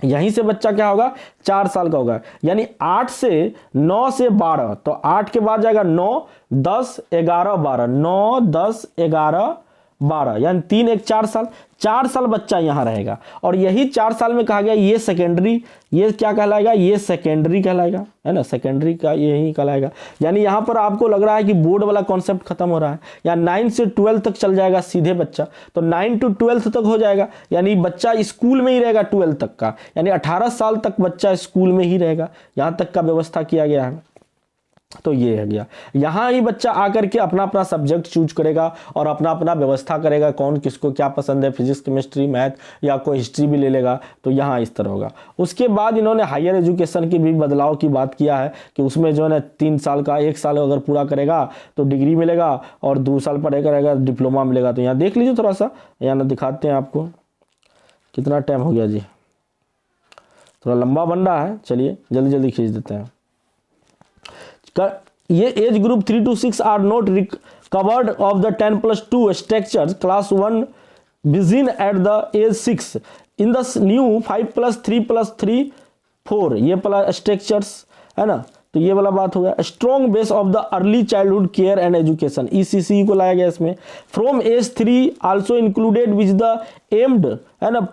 यहीं से बच्चा क्या होगा, 4 साल का होगा, यानी 8 से 9 से 12, तो 8 के बाद जाएगा 9 10 11 12, 9 10 11 12, यानी 3 1 4 साल, 4 साल बच्चा यहां रहेगा। और यही 4 साल में कहा गया ये सेकेंडरी, ये क्या कहलाएगा, ये सेकेंडरी कहलाएगा, है ना, सेकेंडरी का यही कहलाएगा। यानी यहां पर आपको लग रहा है कि बोर्ड वाला कॉन्सेप्ट खत्म हो रहा है, या 9 से 12 तक चल जाएगा सीधे बच्चा, तो 9 to 12 तक हो जाएगा, यानी बच्चा स्कूल में ही रहेगा 12 तक का, यानी 18 साल तक बच्चा स्कूल में ही रहेगा, यहां तक का व्यवस्था किया गया है। तो ये है गया, यहां ही बच्चा आकर के अपना अपना सब्जेक्ट चूज करेगा और अपना अपना व्यवस्था करेगा, कौन किसको क्या पसंद है, फिजिक्स केमिस्ट्री मैथ या कोई हिस्ट्री भी ले लेगा, तो यहाँ इस तरह होगा। उसके बाद इन्होंने हायर एजुकेशन की भी बदलाव की बात किया है कि उसमें जो है ना 3 साल का, 1 साल अगर पूरा करेगा तो डिग्री मिलेगा, और 2 साल पढ़ेगा रहेगा डिप्लोमा मिलेगा। तो यहाँ देख लीजिए थोड़ा सा, यहाँ ना दिखाते हैं आपको, कितना टाइम हो गया जी, थोड़ा लंबा बन रहा है, चलिए जल्दी जल्दी खींच देते हैं। ये age group 3 to 6 are not covered of the 10+2 structures, class 1 begin at the age 6 in the new 5+3+3 4, ये प्लस स्ट्रक्चर्स, है ना। तो ये वाला बात हो गया। Strong base of the early childhood care and education, ECC को लाया गया इसमें। From age 3 also included which the aimed, है ना,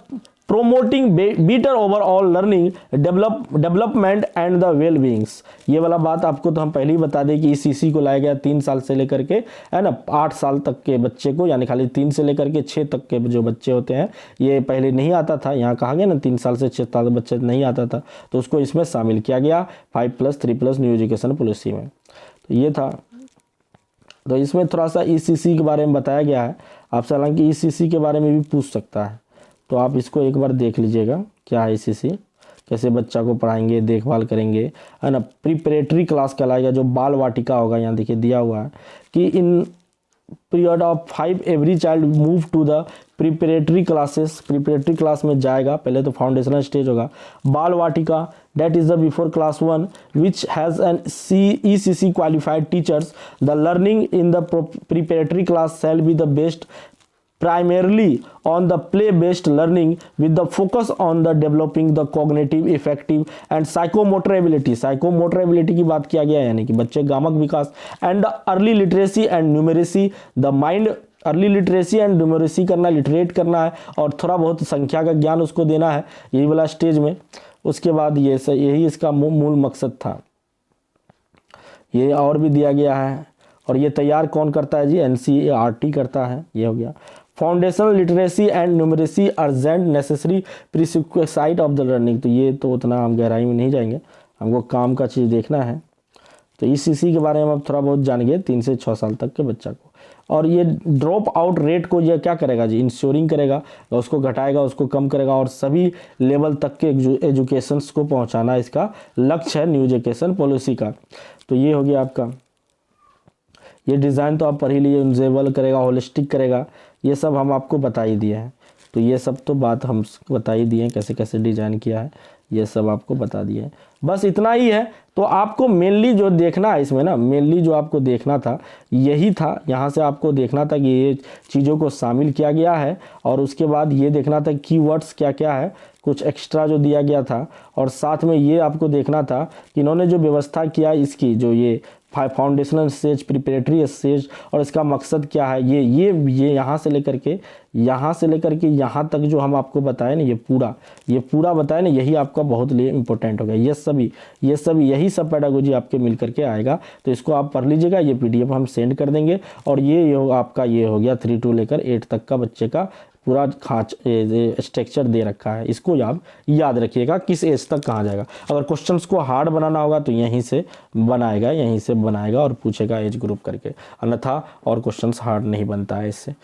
promoting better overall learning development and the well beings. ये वाला बात आपको तो हम पहले ही बता दें कि ईसीसी को लाया गया 3 साल से लेकर के, है ना, 8 साल तक के बच्चे को, यानी खाली 3 से लेकर के 6 तक के जो बच्चे होते हैं, ये पहले नहीं आता था, यहाँ कहा गया ना 3 साल से 6 साल बच्चे नहीं आता था, तो उसको इसमें शामिल किया गया 5+3+ न्यू एजुकेशन पॉलिसी में। तो ये था, तो इसमें थोड़ा सा ईसीसी के बारे में बताया गया है। आपसे हालांकि ईसीसी के बारे में भी पूछ सकता है, तो आप इसको एक बार देख लीजिएगा क्या है ईसीसी, कैसे बच्चा को पढ़ाएंगे, देखभाल करेंगे, है ना। प्रिपरेटरी क्लास कहलाएगा, जो बाल वाटिका होगा, यहाँ देखिए दिया हुआ है कि in period of 5 every child move to the preparatory classes, preparatory class में जाएगा, पहले तो फाउंडेशनल स्टेज होगा। बाल वाटिका that is the before class 1 which has an ECC qualified teachers. The learning in the preparatory class shall be the based primarily on the play based learning with the focus on the developing the cognitive effective and psychomotor ability, psychomotor ability की बात किया गया है, यानी कि बच्चे गामक विकास, and the early literacy and numeracy, the mind early literacy and numeracy करना, लिटरेट करना है, और थोड़ा बहुत संख्या का ज्ञान उसको देना है, यही वाला स्टेज में। उसके बाद यही इसका मूल मकसद था। ये और भी दिया गया है, और ये तैयार कौन करता है जी, NCERT करता है। ये हो गया foundational literacy and numeracy urgent necessary prerequisite of the learning. तो ये तो उतना हम गहराई में नहीं जाएंगे, हमको काम का चीज़ देखना है। तो ECC के बारे में आप थोड़ा बहुत जान गए, 3 से 6 साल तक के बच्चा को। और ये ड्रॉप आउट रेट को ये क्या करेगा जी, इंश्योरिंग करेगा, उसको घटाएगा, उसको कम करेगा, और सभी लेवल तक के एजुकेशंस को पहुंचाना इसका लक्ष्य है न्यू एजुकेशन पॉलिसी का। तो ये हो गया आपका, ये डिज़ाइन तो आप पढ़ ही लिए, यूजेबल करेगा, होलिस्टिक करेगा, ये सब हम आपको बता ही दिए हैं। तो ये सब तो बात हम बता ही दिए, कैसे कैसे डिज़ाइन किया है, ये सब आपको बता दिए। बस इतना ही है। तो आपको मेनली जो देखना है इसमें ना, मेनली जो आपको देखना था यही था, यहाँ से आपको देखना था कि ये चीज़ों को शामिल किया गया है, और उसके बाद ये देखना था कीवर्ड्स क्या क्या है, कुछ एक्स्ट्रा जो दिया गया था, और साथ में ये आपको देखना था कि इन्होंने जो व्यवस्था किया इसकी, जो ये फाउंडेशनल स्टेज, प्रिपरेटरी स्टेज, और इसका मकसद क्या है, ये यहाँ से लेकर के यहाँ तक जो हम आपको बताए ना, ये पूरा बताए ना, यही आपका बहुत लिए इंपॉर्टेंट होगा। ये सभी यही सब पेडागोजी आपके मिल करके आएगा। तो इसको आप पढ़ लीजिएगा, ये PDF हम सेंड कर देंगे। और ये आपका ये हो गया 3 to लेकर 8 तक का बच्चे का पूरा खांच स्ट्रक्चर दे रखा है, इसको आप याद रखिएगा किस एज तक कहाँ जाएगा। अगर क्वेश्चंस को हार्ड बनाना होगा तो यहीं से बनाएगा और पूछेगा एज ग्रुप करके, अन्यथा और क्वेश्चंस हार्ड नहीं बनता है इससे।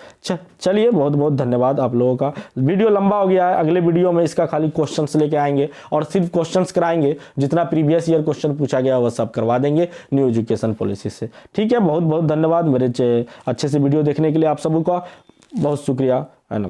चलिए बहुत बहुत धन्यवाद आप लोगों का। वीडियो लंबा हो गया है, अगले वीडियो में इसका खाली क्वेश्चंस लेके आएंगे और सिर्फ क्वेश्चंस कराएंगे, जितना प्रीवियस ईयर क्वेश्चन पूछा गया वह सब करवा देंगे न्यू एजुकेशन पॉलिसी से। ठीक है, बहुत बहुत धन्यवाद मेरे अच्छे से वीडियो देखने के लिए। आप सबों का बहुत शुक्रिया, है ना।